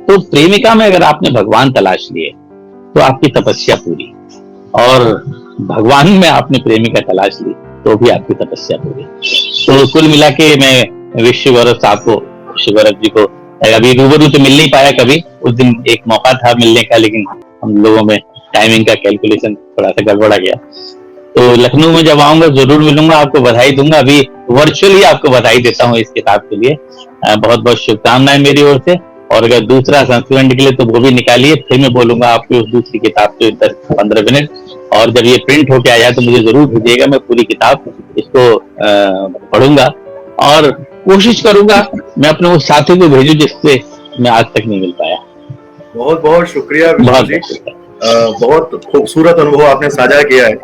तो प्रेमिका में अगर आपने भगवान तलाश लिए तो आपकी तपस्या पूरी, और भगवान में आपने प्रेमिका तलाश ली तो भी आपकी तपस्या पूरी। तो कुल मिला के मैं विश्व गौरव साहब को, विश्व गौरव जी को अभी रूबरू तो मिल नहीं पाया कभी, उस दिन एक मौका था मिलने का, लेकिन हम लोगों में टाइमिंग का कैलकुलेशन थोड़ा सा गड़बड़ा गया। तो लखनऊ में जब आऊंगा जरूर मिलूंगा, आपको बधाई दूंगा। अभी वर्चुअली आपको बधाई देता हूँ इस किताब के लिए। बहुत बहुत शुभकामनाएं मेरी ओर से। और अगर दूसरा संस्करण निकले तो वो भी निकालिए, फिर मैं बोलूंगा आपकी उस दूसरी किताब के 10-15 मिनट। और जब ये प्रिंट होके आ जाए तो मुझे जरूर भेजिएगा, मैं पूरी किताब इसको पढ़ूंगा और कोशिश करूंगा मैं अपने उस साथी को भेजूं जिससे मैं आज तक नहीं मिल पाया। बहुत बहुत शुक्रिया विष्णु जी, बहुत खूबसूरत अनुभव आपने साझा किया है।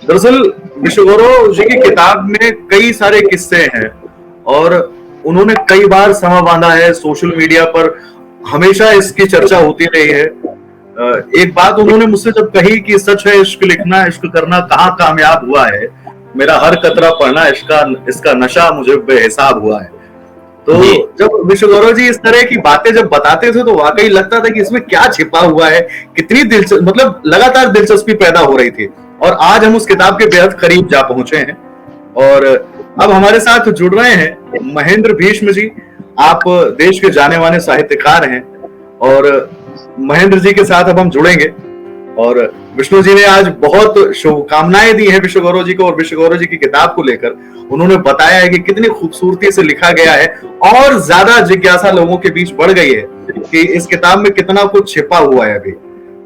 दरअसल विश्व गौरव जी की किताब में कई सारे किस्से हैं और उन्होंने कई बार समा बांधा है, सोशल मीडिया पर हमेशा इसकी चर्चा होती रही है। एक बात उन्होंने मुझसे जब कही कि सच है इश्क लिखना, इश्क करना कहाँ कामयाब हुआ है, मेरा हर कतरा पढ़ना इसका नशा मुझे बेहिसाब हुआ है। तो जब विश्व गौरव जी इस तरह की बातें जब बताते थे तो वाकई लगता था कि इसमें क्या छिपा हुआ है, कितनी मतलब लगातार दिलचस्पी पैदा हो रही थी। और आज हम उस किताब के बेहद करीब जा पहुंचे हैं। और अब हमारे साथ जुड़ रहे हैं महेंद्र भीष्म जी। आप देश के जाने माने साहित्यकार हैं और महेंद्र जी के साथ अब हम जुड़ेंगे। और विष्णु जी ने आज बहुत शुभकामनाएं दी है विश्व गौरव जी को और विश्व गौरव जी की किताब को लेकर। उन्होंने बताया है कि कितनी खूबसूरती से लिखा गया है और ज्यादा जिज्ञासा लोगों के बीच बढ़ गई है कि इस किताब में कितना कुछ छिपा हुआ है अभी।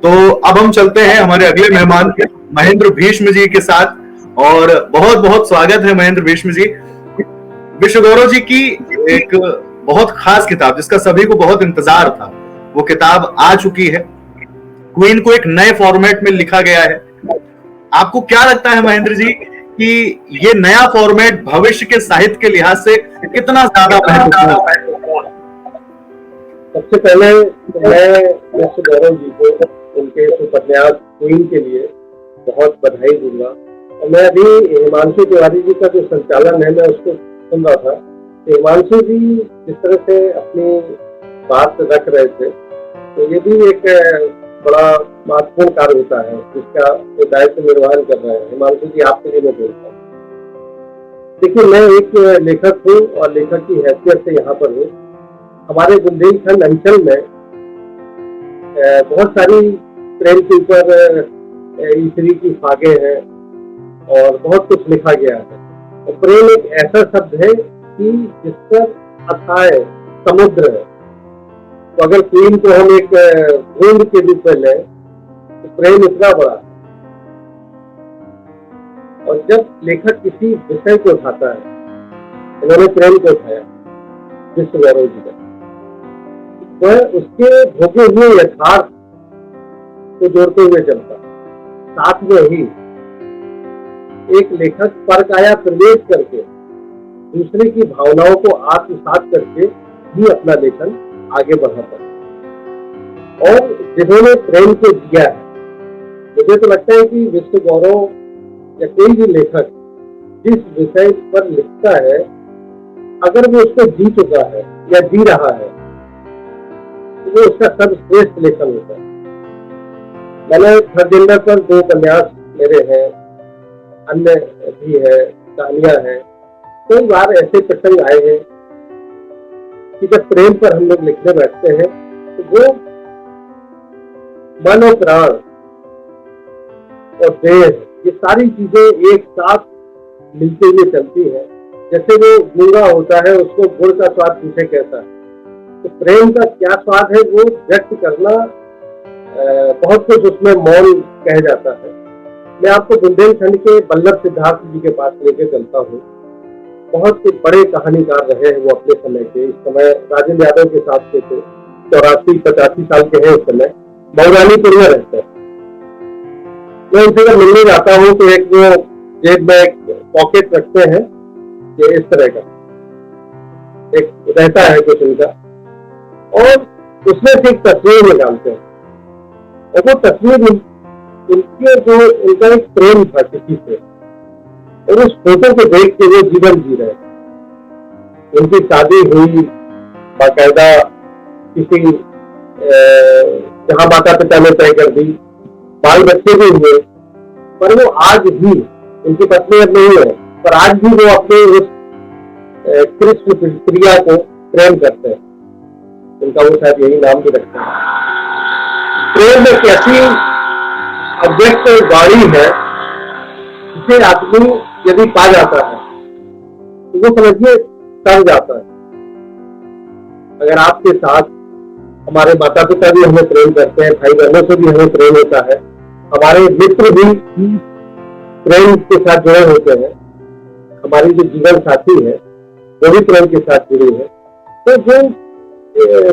तो अब हम चलते हैं हमारे अगले मेहमान महेंद्र भीष्म जी के साथ। और बहुत बहुत स्वागत है महेंद्र भीष्म जी। विश्व गौरव जी की एक बहुत खास किताब जिसका सभी को बहुत इंतजार था, वो किताब आ चुकी है। क्वीन को एक नए फॉर्मेट में लिखा गया है। आपको क्या लगता है महेंद्र जी कि ये नया फॉर्मेट भविष्य के साहित्य के लिहाज से कितना ज्यादा महत्वपूर्ण है? सबसे पहले मैं विश्व गौरव जी को उनके इस उपन्यास क्वीन के लिए बहुत बधाई दूंगा। और मैं अभी हिमांशु तिवारी जी का जो संचालन है मैं उसको सुन रहा था। हिमांशु जी जिस तरह से अपनी बात रख रहे थे तो ये भी एक बड़ा महत्वपूर्ण कार्य होता है जिसका वो दायित्व निर्वहन कर रहे हैं। हिमांशु जी आपके लिए मैं बोलता हूँ। देखिए मैं एक लेखक हूँ और लेखक की हैसियत से यहाँ पर हूँ। हमारे बुंदेलखंड अंचल में बहुत सारी प्रेम के ऊपर ईश्वरी की फागे हैं और बहुत कुछ लिखा गया है। और प्रेम एक ऐसा शब्द है कि जिस पर अथाह समुद्र है। तो अगर क्वीन को हम एक बूंद के रूप में लें तो प्रेम इतना बड़ा है। और जब लेखक किसी विषय को उठाता है, उन्होंने प्रेम को उठाया विश्व गौरव जी का, वह उसके भोगे हुए यथार्थ को जोड़ते हुए चलता। साथ में ही एक लेखक परकाया प्रवेश करके दूसरे की भावनाओं को आत्मसात करके ही अपना लेखन आगे बढ़ाता है। और जिन्होंने प्रेम को जिया है, मुझे तो लगता है कि विश्व गौरव या कोई भी लेखक जिस विषय पर लिखता है, अगर वो उसको जी चुका है या जी रहा है तो वो उसका सर्वश्रेष्ठ लेखन होता है। मैंने थर्ड जेंडर पर 2 उपन्यास मेरे हैं, अन्य भी है, कहानियां हैं। कई बार ऐसे प्रसंग आए हैं कि जब प्रेम पर हम लोग लिखने बैठते हैं तो वो मन और प्राण और देह ये सारी चीजें एक साथ मिलते हुए चलती है। जैसे वो गूंगा होता है, उसको गुड़ का स्वाद पूछे कैसा है, तो प्रेम का क्या स्वाद है वो व्यक्त करना बहुत कुछ उसमें मौन कह जाता है। मैं आपको बुंदेलखंड के बल्लभ सिद्धार्थ जी के पास लेके चलता हूँ। बहुत से बड़े कहानीकार रहे हैं वो अपने समय के। इस समय राजेंद्र यादव के साथ थे, 84-85 साल के हैं इस समय, मौलानीपुर में रहते हैं। मैं उनसे जब मिलने जाता हूँ तो एक वो जेब में एक पॉकेट रखते हैं, ये इस तरह का एक रहता है कुछ उनका, और उसमें से एक तस्वीर निकालते हैं। और वो तस्वीर उनके जो उनका एक प्रेम था किसी से, और उस फोटो को देख के वो जीवन जी रहे। उनकी शादी हुई बाकायदा किसी जहां माता पिता ने तय कर दी, बाल बच्चे भी हुए, पर वो आज भी, उनकी पत्नी अब नहीं है, पर आज भी वो अपने उस कृष्ण प्रिया को प्रेम करते हैं। उनका वो शायद यही नाम भी रखते हैं। प्रेम एक ऐसी अव्यक्त गाड़ी है जिसे आदमी यदि पा जाता है तो वो समझिए तर जाता है। अगर आपके साथ हमारे माता पिता भी हमें प्रेम करते हैं, भाई बहनों से भी हमें प्रेम होता है, हमारे मित्र भी प्रेम के साथ जुड़े होते हैं, हमारी जो जीवन साथी है वो भी प्रेम के साथ जुड़ी है। तो जो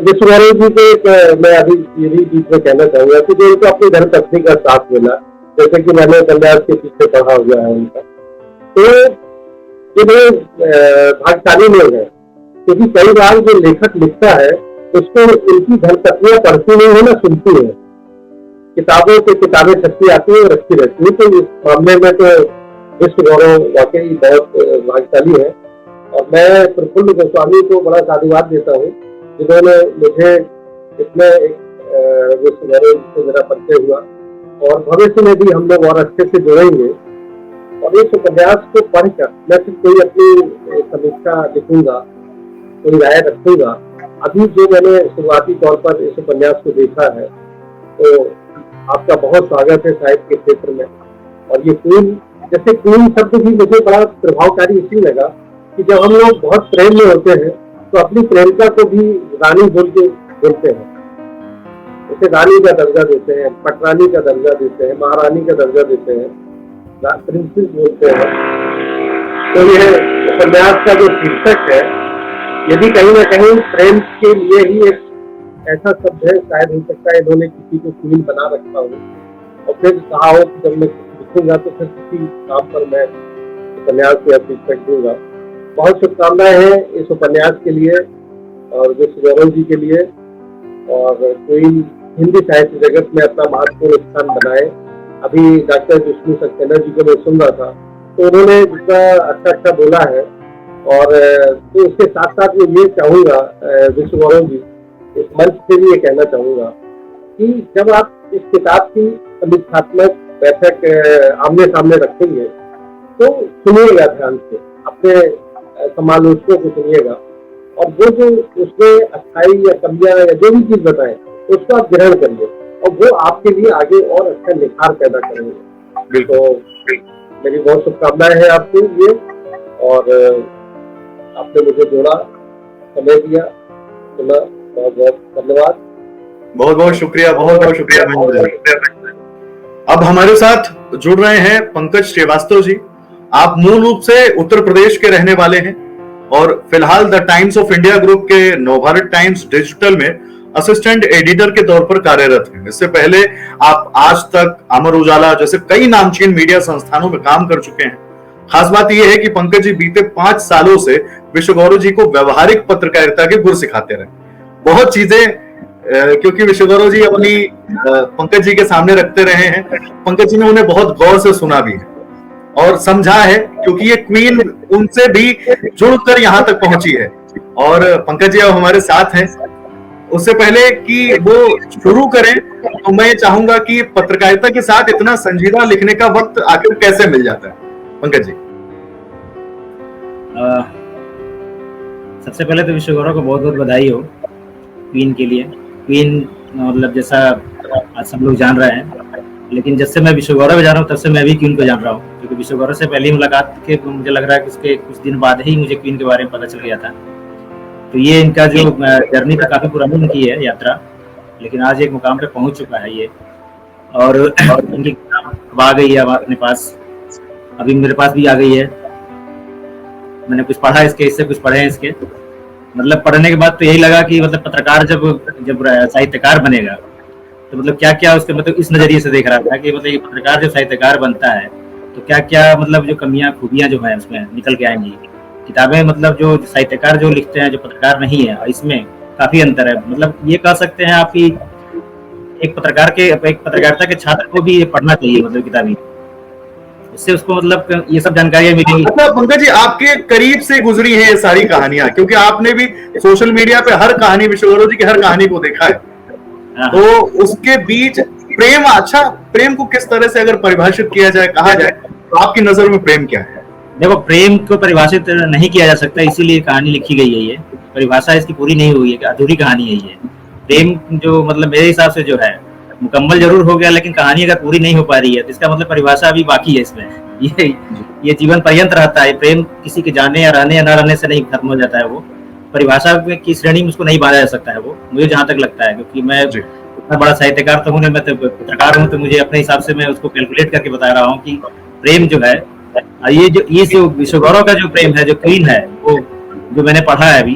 विश्वगौरव जी को मैं अभी यही बीच में कहना चाहूंगा कि जो उनको अपनी धर्म पत्नी का साथ मिला, जैसे कि मैंने कल्याण के पीछे पढ़ा हुआ है उनका, तो ये बड़े भाग्यशाली लोग हैं। क्योंकि कई बार जो लेखक लिखता है उसको उनकी धर्मपत्नियां पढ़ती नहीं है ना, सुनती है। किताबों से किताबें छपती आती है और रखती रहती है। तो इस मामले में तो विश्वगौरव वाकई बहुत भाग्यशाली है। और मैं प्रफुल्ल गोस्वामी को बड़ा साधुवाद देता हूँ जिन्होंने मुझे इसमें विश्वगौरव से मेरा परिचय हुआ, और भविष्य में भी हम लोग और अच्छे से जुड़ेंगे। और इस उपन्यास को पढ़कर मैं सिर्फ कोई अपनी समीक्षा लिखूंगा, कोई राय रखूंगा। अभी जो मैंने शुरुआती तौर पर इस उपन्यास को देखा है, तो आपका बहुत स्वागत है साहित्य के क्षेत्र में। और ये क्वीन, जैसे क्वीन शब्द भी मुझे बड़ा प्रभावकारी इसलिए लगा कि जब हम लोग बहुत प्रेम में होते हैं तो अपनी प्रेमिका को भी रानी बोल के बोलते हैं। उसे रानी का दर्जा देते हैं, पटरानी का दर्जा देते हैं, महारानी का दर्जा देते हैं, प्रिंसेस बोलते हैं। तो ये उपन्यास का जो शीर्षक है, यदि कहीं ना कहीं प्रेम के लिए ही एक ऐसा शब्द है, शायद हो सकता है इन्होंने किसी को क्वीन बना रखा हो और फिर कहा हो कि जब मैं लिखूंगा तो फिर किसी काम पर मैं उपन्यास या शीर्षक दूंगा। बहुत शुभकामनाएं हैं इस उपन्यास के लिए और विश्वगौरव जी के लिए, और क्वीन हिंदी साहित्य जगत में अपना महत्वपूर्ण स्थान बनाए। अभी डॉक्टर विष्णु सक्सेना जी को मैं सुन रहा था तो उन्होंने जितना अच्छा बोला है, और तो इसके साथ साथ मैं ये चाहूंगा विश्वगौरव जी, इस मंच से भी ये कहना चाहूंगा कि जब आप इस किताब की समीक्षात्मक बैठक आमने सामने रखेंगे तो सुनिएगा ध्यान से, अपने समालोचकों को सुनिएगा, और वो जो उसमें अच्छाई या कमियां या जो भी चीज बताएं उसको आप ग्रहण करिए, और वो आपके लिए आगे और अच्छा निखार पैदा करेंगे। तो मेरी बहुत शुभकामनाएं हैं आपको ये, और आपने मुझे जोड़ा, समय दिया, सुना, बहुत बहुत धन्यवाद। बहुत बहुत शुक्रिया, बहुत बहुत शुक्रिया महेंद्र। अब हमारे साथ जुड़ रहे हैं पंकज श्रीवास्तव जी। आप मूल रूप से उत्तर प्रदेश के रहने वाले हैं और फिलहाल the times of India group के नवभारत टाइम्स डिजिटल में असिस्टेंट एडिटर के तौर पर कार्यरत हैं। इससे पहले आप आज तक, अमर उजाला जैसे कई नामचीन मीडिया संस्थानों में काम कर चुके हैं। खास बात यह है कि पंकज जी बीते 5 सालों से विश्वगौरव जी को व्यवहारिक पत्रकारिता के गुर सिखाते रहे। बहुत चीजें क्योंकि विश्वगौरव जी अपनी पंकज जी के सामने रखते रहे हैं, पंकज जी ने उन्हें बहुत गौर से सुना भी है और समझा है, क्योंकि ये क्वीन उनसे भी जुड़कर यहाँ तक पहुंची है। और पंकज जी अब हमारे साथ हैं। उससे पहले कि वो शुरू करें तो मैं चाहूंगा कि पत्रकारिता के साथ इतना संजीदा लिखने का वक्त आखिर कैसे मिल जाता है, पंकज जी? सबसे पहले तो विश्वगौरव को बहुत बहुत बधाई हो क्वीन के लिए। क्वीन मतलब जैसा आज सब लोग जान रहे हैं, लेकिन जब से मैं विश्वगौरव जान रहा हूँ तब से मैं भी क्वीन को जान रहा हूँ, क्योंकि विश्वगौरव से पहली मुलाकात के मुझे लग रहा है कि उसके कुछ दिन बाद ही मुझे क्वीन के बारे में पता चल गया था। तो ये इनका जो जर्नी था काफी पुरानी इनकी है यात्रा, लेकिन आज एक मुकाम पे पहुंच चुका है ये। और इनकी अब आ गई है अब अपने पास, अभी मेरे पास भी आ गई है। मैंने कुछ पढ़ा इसके, इससे कुछ पढ़े हैं इसके, मतलब पढ़ने के बाद तो यही लगा कि मतलब पत्रकार जब साहित्यकार बनेगा तो मतलब क्या क्या उसके, मतलब इस नजरिए से देख रहा था कि मतलब ये पत्रकार जब साहित्यकार बनता है तो क्या क्या मतलब जो कमियां खूबियां जो है उसमें निकल के आएंगी। किताबें मतलब जो साहित्यकार जो लिखते हैं, जो पत्रकार नहीं है, इसमें काफी अंतर है। मतलब ये कह सकते हैं आपकी एक पत्रकारिता के छात्र को भी ये पढ़ना चाहिए, मतलब किताबें, उससे उसको मतलब ये सब जानकारियां मिलेंगी। मतलब पंकज जी आपके करीब से गुजरी है ये सारी कहानियां, क्योंकि आपने भी सोशल मीडिया पे हर कहानी, विश्वगौरव जी की हर कहानी को देखा है, तो उसके बीच प्रेम, अच्छा प्रेम को किस तरह से अगर परिभाषित किया जाए, कहा जाए, तो आपकी नजर में प्रेम क्या है? देखो, प्रेम को परिभाषित नहीं किया जा सकता, इसीलिए कहानी लिखी गई है। ये परिभाषा इसकी पूरी नहीं हुई है, अधूरी कहानी है ये। प्रेम जो मतलब मेरे हिसाब से जो है मुकम्मल जरूर हो गया, लेकिन कहानी अगर पूरी नहीं हो पा रही है तो इसका मतलब परिभाषा अभी बाकी है इसमें। ये जीवन पर्यंत रहता है, प्रेम किसी के जाने या रहने या न रहने से नहीं खत्म हो जाता है। वो परिभाषा की श्रेणी में उसको नहीं बांधा जा सकता है, वो मुझे जहां तक लगता है, क्योंकि मैं इतना बड़ा साहित्यकार तो हूँ नहीं, मैं तो पत्रकार हूँ, तो मुझे अपने हिसाब से मैं उसको कैलकुलेट करके बता रहा हूँ कि प्रेम जो है, ये जो विश्वगौरव का जो प्रेम है, जो क्वीन है, वो जो मैंने पढ़ा है अभी,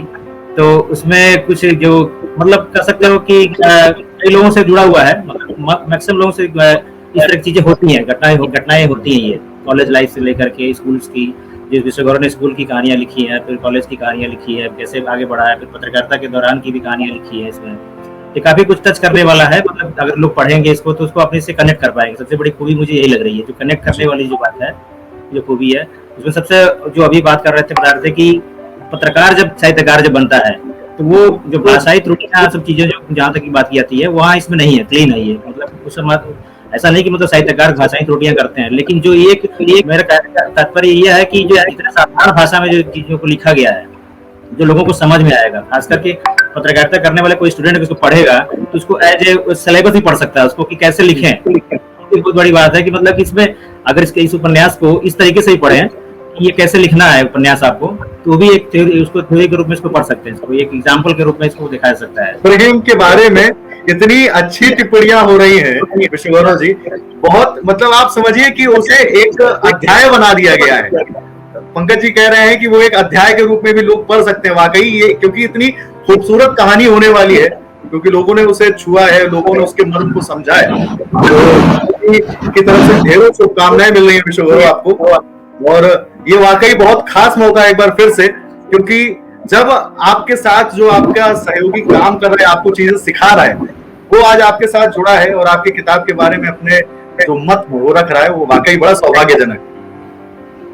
तो उसमें कुछ जो मतलब कह सकते हो कि कई लोगों से जुड़ा हुआ है, मैक्सिमम लोगों से इस तरह की चीजें होती हैं, घटनाएं होती हैं, ये कॉलेज लाइफ से लेकर के स्कूल्स की, जिस विश्वगौरव ने स्कूल की कहानियां लिखी हैं, फिर कॉलेज की कहानियां लिखी है, कैसे आगे बढ़ा है, फिर पत्रकारिता के दौरान की भी कहानियां लिखी है। इसमें ये काफी कुछ टच करने वाला है, मतलब अगर लोग पढ़ेंगे इसको तो उसको अपने से कनेक्ट कर पाएंगे। सबसे बड़ी खूबी मुझे यही लग रही है, जो कनेक्ट करने वाली जो बात है, जो खूबी है उसमें सबसे, जो अभी बात कर रहे थे बता रहे थे कि पत्रकार जब साहित्यकार जब बनता है तो वो जो भाषाई त्रुटियां सब चीजें जो जहाँ तक की बात की जाती है वहाँ इसमें नहीं है, क्लीन है ये। मतलब उस ऐसा नहीं कि मतलब साहित्यकार भाषाई त्रुटियां करते हैं, लेकिन जो एक मेरा तात्पर्य ये है कि जो इतना साधारण भाषा में जो चीजों को लिखा गया है, जो लोगों को समझ में आएगा, खास करके पत्रकारिता करने वाले कोई स्टूडेंट उसको पढ़ेगा तो उसको एज ए सिलेबस ही पढ़ सकता है उसको, कि कैसे लिखें। बहुत बड़ी बात है कि मतलब इसमें अगर इस उपन्यास को इस तरीके से ही पढ़ें कि ये कैसे लिखना है उपन्यास आपको, तो भी एक थ्योरी, उसको थ्योरी के रूप में इसको पढ़ सकते हैं, इसको एक एग्जाम्पल के रूप में इसको दिखा सकता है। प्रेम के बारे में इतनी अच्छी टिप्पणियां हो रही हैं विश्वगौरव जी, बहुत मतलब आप समझिए कि उसे एक अध्याय बना दिया गया है। पंकज जी कह रहे हैं कि वो एक अध्याय के रूप में भी लोग पढ़ सकते हैं वाकई ये, क्योंकि इतनी खूबसूरत कहानी होने वाली है, क्योंकि लोगों ने उसे छुआ है, लोगों ने उसके मन को समझा है। तो की तरफ से ढेरों शुभकामनाएं मिल रही है विश्वगौरव आपको, और ये वाकई बहुत खास मौका है एक बार फिर से, क्योंकि जब आपके साथ जो आपका सहयोगी काम कर रहा है, आपको चीजें सिखा रहा है, वो आज आपके साथ जुड़ा है और आपकी किताब के बारे में अपने जो मत वो रख रहा है, वो वाकई बड़ा सौभाग्यजनक है।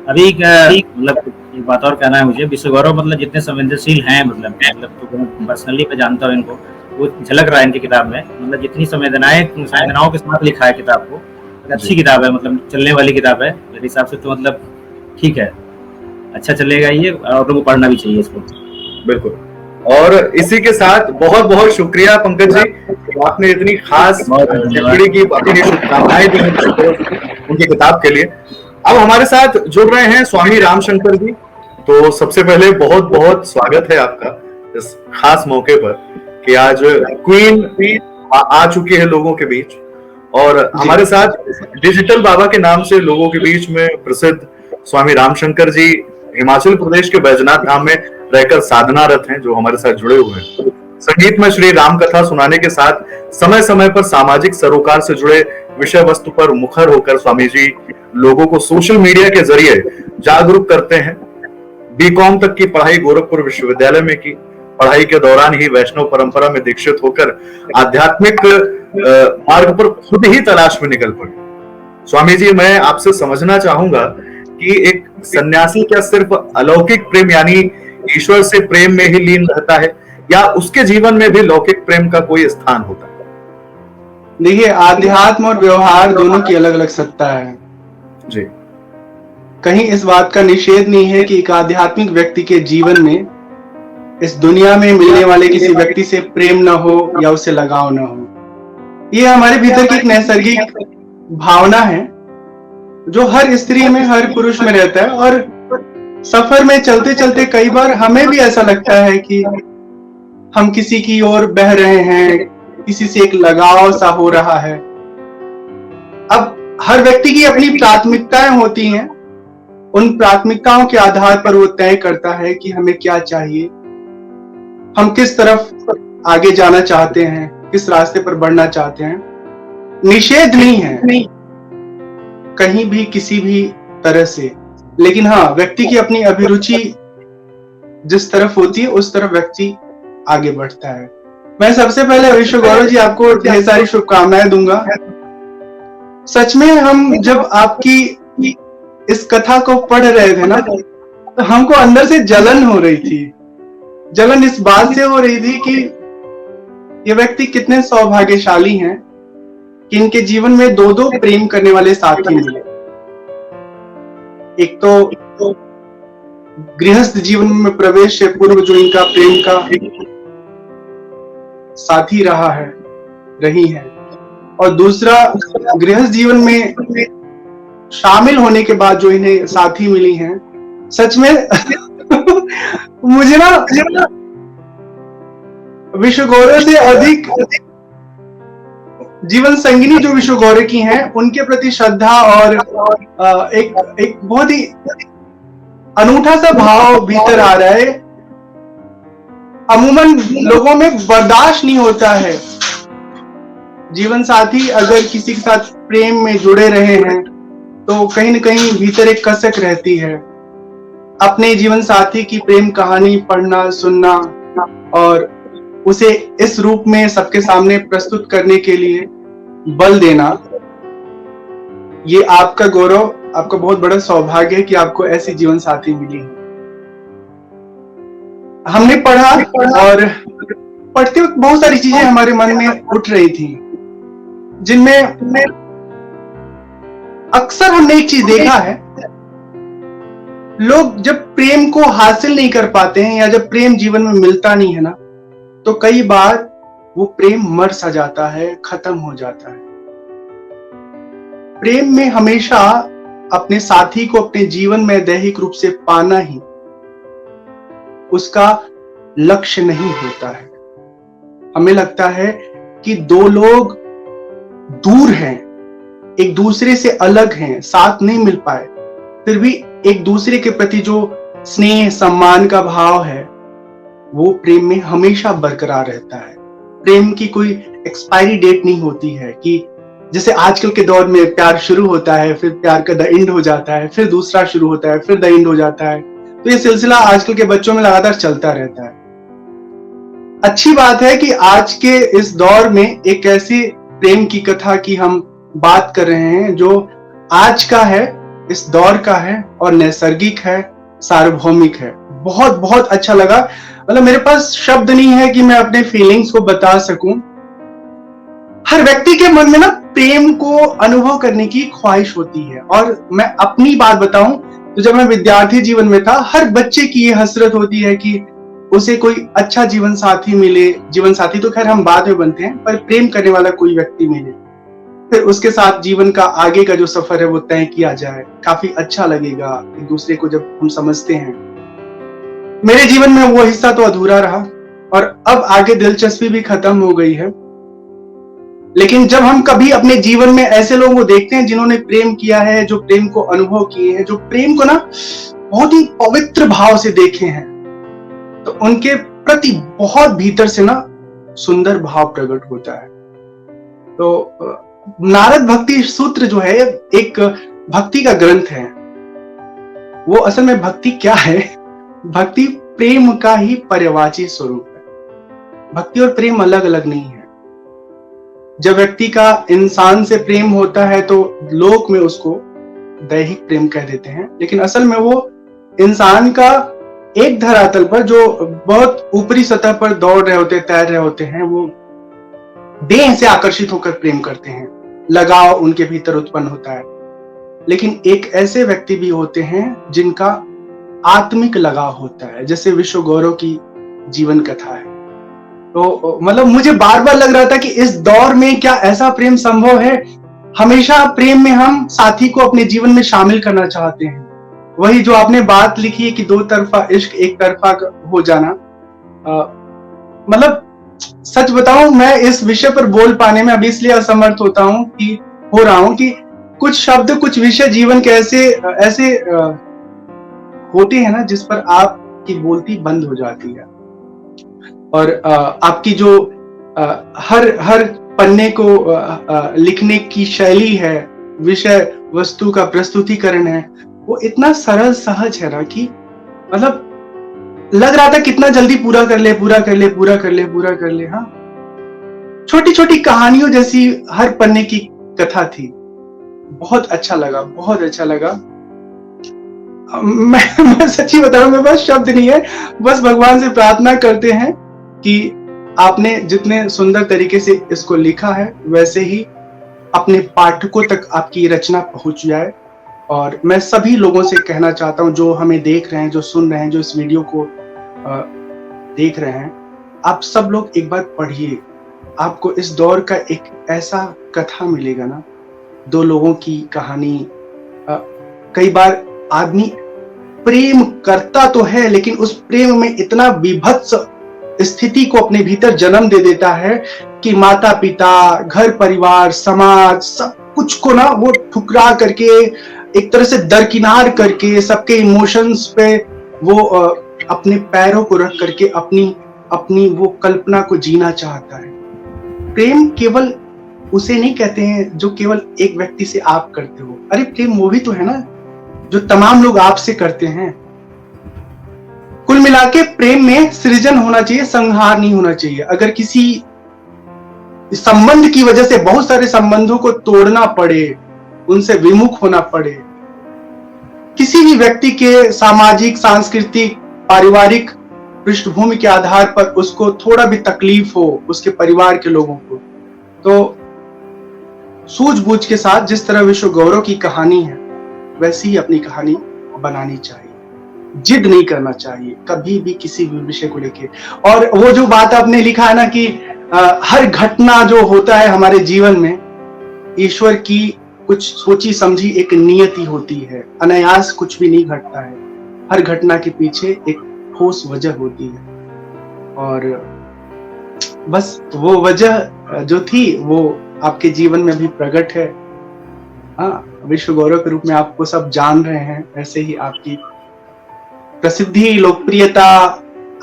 अभी मतलब एक बात और कहना है मुझे, विश्वगौरव मतलब जितने संवेदनशील हैं, मतलब तो पर्सनली मैं जानता हूँ इनको, वो झलक रहा है इनकी किताब में। मतलब जितनी संवेदनाओं के साथ लिखा है किताब को, अच्छी किताब है, मतलब चलने वाली किताब है मेरे हिसाब से, तो मतलब ठीक है, अच्छा चलेगा ये, और लोगों को पढ़ना भी चाहिए इसको। बिल्कुल। और इसी के साथ बहुत बहुत शुक्रिया पंकज जी, आपने इतनी खास टिप्पणी की, अपनी शुभकामनाएं दी उनकी किताब के लिए। अब हमारे साथ जुड़ रहे हैं स्वामी रामशंकर जी, तो सबसे पहले बहुत बहुत स्वागत है आपका इस खास मौके पर कि आज क्वीन आ चुकी है लोगों के बीच, और हमारे साथ डिजिटल बाबा के नाम से लोगों के बीच में प्रसिद्ध स्वामी रामशंकर जी हिमाचल प्रदेश के बैजनाथ धाम में रहकर साधनारत हैं, जो हमारे साथ जुड़े हुए हैं। संगीत में श्री राम कथा सुनाने के साथ समय समय पर सामाजिक सरोकार से जुड़े विषय वस्तु पर मुखर होकर स्वामी जी लोगों को सोशल मीडिया के जरिए जागरूक करते हैं। बीकॉम तक की पढ़ाई गोरखपुर विश्वविद्यालय में की, पढ़ाई के दौरान ही वैष्णव परंपरा में दीक्षित होकर आध्यात्मिक मार्ग पर खुद ही तलाश में निकल पड़े। स्वामी जी, मैं आपसे समझना चाहूंगा कि एक सन्यासी क्या सिर्फ अलौकिक प्रेम यानी ईश्वर से प्रेम में ही लीन रहता है, या उसके जीवन में भी लौकिक प्रेम का कोई स्थान होता है? देखिए, आध्यात्म और व्यवहार दोनों की अलग अलग सत्ता है जी। कहीं इस बात का निषेध नहीं है कि एक आध्यात्मिक व्यक्ति के जीवन में इस दुनिया में मिलने वाले किसी व्यक्ति से प्रेम न हो या उससे लगाव न हो। ये हमारे भीतर की एक नैसर्गिक भावना है जो हर स्त्री में, हर पुरुष में रहता है, और सफर में चलते चलते कई बार हमें भी ऐसा लगता है कि हम किसी की ओर बह रहे हैं, किसी से एक लगाव सा हो रहा है। अब हर व्यक्ति की अपनी प्राथमिकताएं होती हैं। उन प्राथमिकताओं के आधार पर वो तय करता है कि हमें क्या चाहिए, हम किस तरफ आगे जाना चाहते हैं, किस रास्ते पर बढ़ना चाहते हैं। निषेध नहीं है कहीं भी किसी भी तरह से, लेकिन हाँ, व्यक्ति की अपनी अभिरुचि जिस तरफ होती है उस तरफ व्यक्ति आगे बढ़ता है। मैं सबसे पहले विश्व गौरव जी आपको ढेर सारी शुभकामनाएं दूंगा। सच में हम जब आपकी इस कथा को पढ़ रहे थे ना, तो हमको अंदर से जलन हो रही थी। जलन इस बात से हो रही थी कि ये व्यक्ति कितने सौभाग्यशाली हैं कि इनके जीवन में दो दो प्रेम करने वाले साथी मिले। एक तो गृहस्थ जीवन में प्रवेश से पूर्व जो इनका प्रेम का साथी रही है, और दूसरा गृहस्थ जीवन में शामिल होने के बाद जो इन्हें साथी मिली हैं। सच में मुझे ना विश्व गौरव से अधिक जीवन संगिनी जो विश्व गौरव की हैं उनके प्रति श्रद्धा और एक बहुत ही अनूठा सा भाव भीतर आ रहा है। अमूमन लोगों में बर्दाश्त नहीं होता है, जीवन साथी अगर किसी के साथ प्रेम में जुड़े रहे हैं तो कहीं न कहीं भीतर एक कसक रहती है। अपने जीवन साथी की प्रेम कहानी पढ़ना, सुनना और उसे इस रूप में सबके सामने प्रस्तुत करने के लिए बल देना, ये आपका गौरव, आपका बहुत बड़ा सौभाग्य है कि आपको ऐसी जीवन साथी मिली है। हमने पढ़ा और पढ़ते वक्त बहुत सारी चीजें हमारे मन में उठ रही थी, जिनमें अक्सर हमने एक चीज देखा है, लोग जब प्रेम को हासिल नहीं कर पाते हैं या जब प्रेम जीवन में मिलता नहीं है ना, तो कई बार वो प्रेम मर सा जाता है, खत्म हो जाता है। प्रेम में हमेशा अपने साथी को अपने जीवन में दैहिक रूप से पाना ही उसका लक्ष्य नहीं होता है। हमें लगता है कि दो लोग दूर हैं, एक दूसरे से अलग हैं, साथ नहीं मिल पाए, फिर भी एक दूसरे के प्रति जो स्नेह सम्मान का भाव है वो प्रेम में हमेशा बरकरार रहता है। प्रेम की कोई एक्सपायरी डेट नहीं होती है कि जैसे आजकल के दौर में प्यार शुरू होता है, फिर प्यार का द एंड हो जाता है, फिर दूसरा शुरू होता है, फिर द एंड हो जाता है। तो ये सिलसिला आजकल के बच्चों में लगातार चलता रहता है। अच्छी बात है कि आज के इस दौर में एक ऐसी प्रेम की कथा की हम बात कर रहे हैं जो आज का है, इस दौर का है और नैसर्गिक है, सार्वभौमिक है। बहुत बहुत अच्छा लगा। मतलब मेरे पास शब्द नहीं है कि मैं अपने फीलिंग्स को बता सकूं। हर व्यक्ति के मन में ना प्रेम को अनुभव करने की ख्वाहिश होती है, और मैं अपनी बात बताऊं तो जब मैं विद्यार्थी जीवन में था, हर बच्चे की ये हसरत होती है कि उसे कोई अच्छा जीवन साथी मिले। जीवन साथी तो खैर हम बाद में बनते हैं, पर प्रेम करने वाला कोई व्यक्ति मिले, फिर उसके साथ जीवन का आगे का जो सफर है वो तय किया जाए। काफी अच्छा लगेगा एक दूसरे को जब हम समझते हैं। मेरे जीवन में वो हिस्सा तो अधूरा रहा और अब आगे दिलचस्पी भी खत्म हो गई है। लेकिन जब हम कभी अपने जीवन में ऐसे लोगों को देखते हैं जिन्होंने प्रेम किया है, जो प्रेम को अनुभव किए हैं, जो प्रेम को ना बहुत ही पवित्र भाव से देखे हैं, तो उनके प्रति बहुत भीतर से ना सुंदर भाव प्रकट होता है। तो नारद भक्ति सूत्र जो है एक भक्ति का ग्रंथ है। वो असल में भक्ति क्या है? भक्ति प्रेम का ही पर्यायवाची स्वरूप है। भक्ति और प्रेम अलग अलग नहीं है। जब व्यक्ति का इंसान से प्रेम होता है तो लोक में उसको दैहिक प्रेम कह देते हैं, लेकिन असल में वो इंसान का एक धरातल पर जो बहुत ऊपरी सतह पर दौड़ रहे होते, तैर रहे होते हैं, वो देह से आकर्षित होकर प्रेम करते हैं, लगाव उनके भीतर उत्पन्न होता है। लेकिन एक ऐसे व्यक्ति भी होते हैं जिनका आत्मिक लगाव होता है, जैसे विश्व गौरव की जीवन कथा है। तो मतलब मुझे बार बार लग रहा था कि इस दौर में क्या ऐसा प्रेम संभव है? हमेशा प्रेम में हम साथी को अपने जीवन में शामिल करना चाहते हैं। वही जो आपने बात लिखी है कि दो तरफा इश्क एक तरफा हो जाना, मतलब सच बताऊं मैं इस विषय पर बोल पाने में अभी इसलिए असमर्थ हो रहा हूं कि कुछ शब्द, कुछ विषय जीवन के ऐसे ऐसे होते हैं ना जिस पर आपकी बोलती बंद हो जाती है, और आपकी जो हर पन्ने को लिखने की शैली है, विषय वस्तु का प्रस्तुतिकरण है, वो इतना सरल सहज है ना कि मतलब लग रहा था कितना जल्दी पूरा कर ले, पूरा कर ले, पूरा कर ले, पूरा कर ले। हाँ, छोटी छोटी कहानियों जैसी हर पन्ने की कथा थी। बहुत अच्छा लगा, बहुत अच्छा लगा। मैं सच्ची बता रहा हूँ, मेरे पास शब्द नहीं है। बस भगवान से प्रार्थना करते हैं कि आपने जितने सुंदर तरीके से इसको लिखा है वैसे ही अपने पाठकों तक आपकी रचना पहुंच जाए। और मैं सभी लोगों से कहना चाहता हूं जो हमें देख रहे हैं, जो सुन रहे हैं, जो इस वीडियो को देख रहे हैं, आप सब लोग एक बार पढ़िए। आपको इस दौर का एक ऐसा कथा मिलेगा ना, दो लोगों की कहानी। कई बार आदमी प्रेम करता तो है लेकिन उस प्रेम में इतना विभत्स स्थिति को अपने भीतर जन्म दे देता है कि माता पिता, घर परिवार, समाज, सब कुछ को ना वो ठुकरा करके, एक तरह से दरकिनार करके, सबके इमोशंस पे वो अपने पैरों को रख करके अपनी वो कल्पना को जीना चाहता है। प्रेम केवल उसे नहीं कहते हैं जो केवल एक व्यक्ति से आप करते हो। अरे प्रेम वो भी तो है ना जो तमाम लोग आपसे करते हैं। कुल मिला के प्रेम में सृजन होना चाहिए, संहार नहीं होना चाहिए। अगर किसी संबंध की वजह से बहुत सारे संबंधों को तोड़ना पड़े, उनसे विमुख होना पड़े, किसी भी व्यक्ति के सामाजिक, सांस्कृतिक, पारिवारिक पृष्ठभूमि के आधार पर उसको थोड़ा भी तकलीफ हो, उसके परिवार के लोगों को, तो सूझबूझ के साथ जिस तरह विश्व गौरव की कहानी है वैसी ही अपनी कहानी बनानी चाहिए। जिद नहीं करना चाहिए कभी भी किसी भी विषय को लेके। और वो जो बात आपने लिखा है ना कि हर घटना जो होता है हमारे जीवन में, ईश्वर की कुछ सोची समझी एक नियति होती है। अनायास कुछ भी नहीं घटता है, हर घटना के पीछे एक ठोस वजह होती है। और बस वो वजह जो थी वो आपके जीवन में भी प्रकट है। हाँ, विश्व गौरव के रूप में आपको सब जान रहे हैं, ऐसे ही आपकी प्रसिद्धि, लोकप्रियता,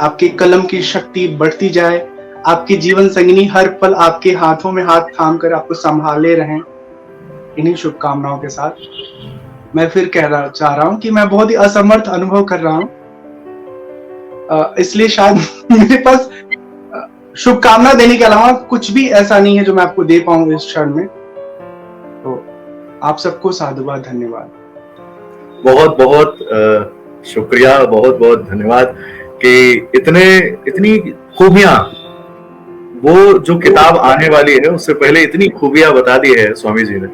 आपके कलम की शक्ति बढ़ती जाए। आपकी जीवन संगिनी हर पल आपके हाथों में हाथ थाम कर आपको संभाले रहें। इन्हीं शुभकामनाओं के साथ मैं फिर चाह रहा हूं कि मैं बहुत ही असमर्थ अनुभव कर रहा हूं, इसलिए शायद मेरे पास शुभकामना देने के अलावा कुछ भी ऐसा नहीं है जो मैं आपको दे पाऊं इस क्षण में। तो आप सबको साधुवाद, धन्यवाद। बहुत बहुत शुक्रिया, बहुत बहुत धन्यवाद कि इतनी खूबियां, वो जो किताब आने वाली है उससे पहले इतनी खूबियां बता दी है स्वामी जी ने,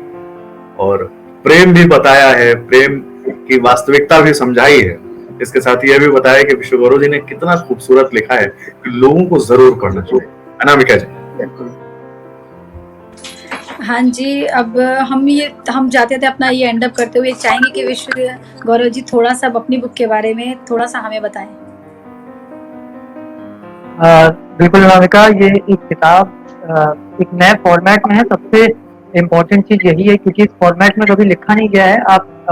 और प्रेम भी बताया है, प्रेम की वास्तविकता भी समझाई है। इसके साथ यह भी बताया कि विश्व गौरव जी ने कितना खूबसूरत लिखा है कि लोगों को जरूर पढ़ना चाहिए। अनामिका जी। हाँ जी, अब हम जाते थे अपना ये एंड अप करते हुए चाहेंगे कि विश्व गौरव जी थोड़ा सा अपनी बुक के बारे में थोड़ा सा हमें बताएं। बिल्कुल अनामिका, ये एक किताब एक नए फॉर्मेट में है। सबसे इम्पोर्टेंट चीज यही है क्योंकि इस फॉर्मेट में कभी लिखा नहीं गया है।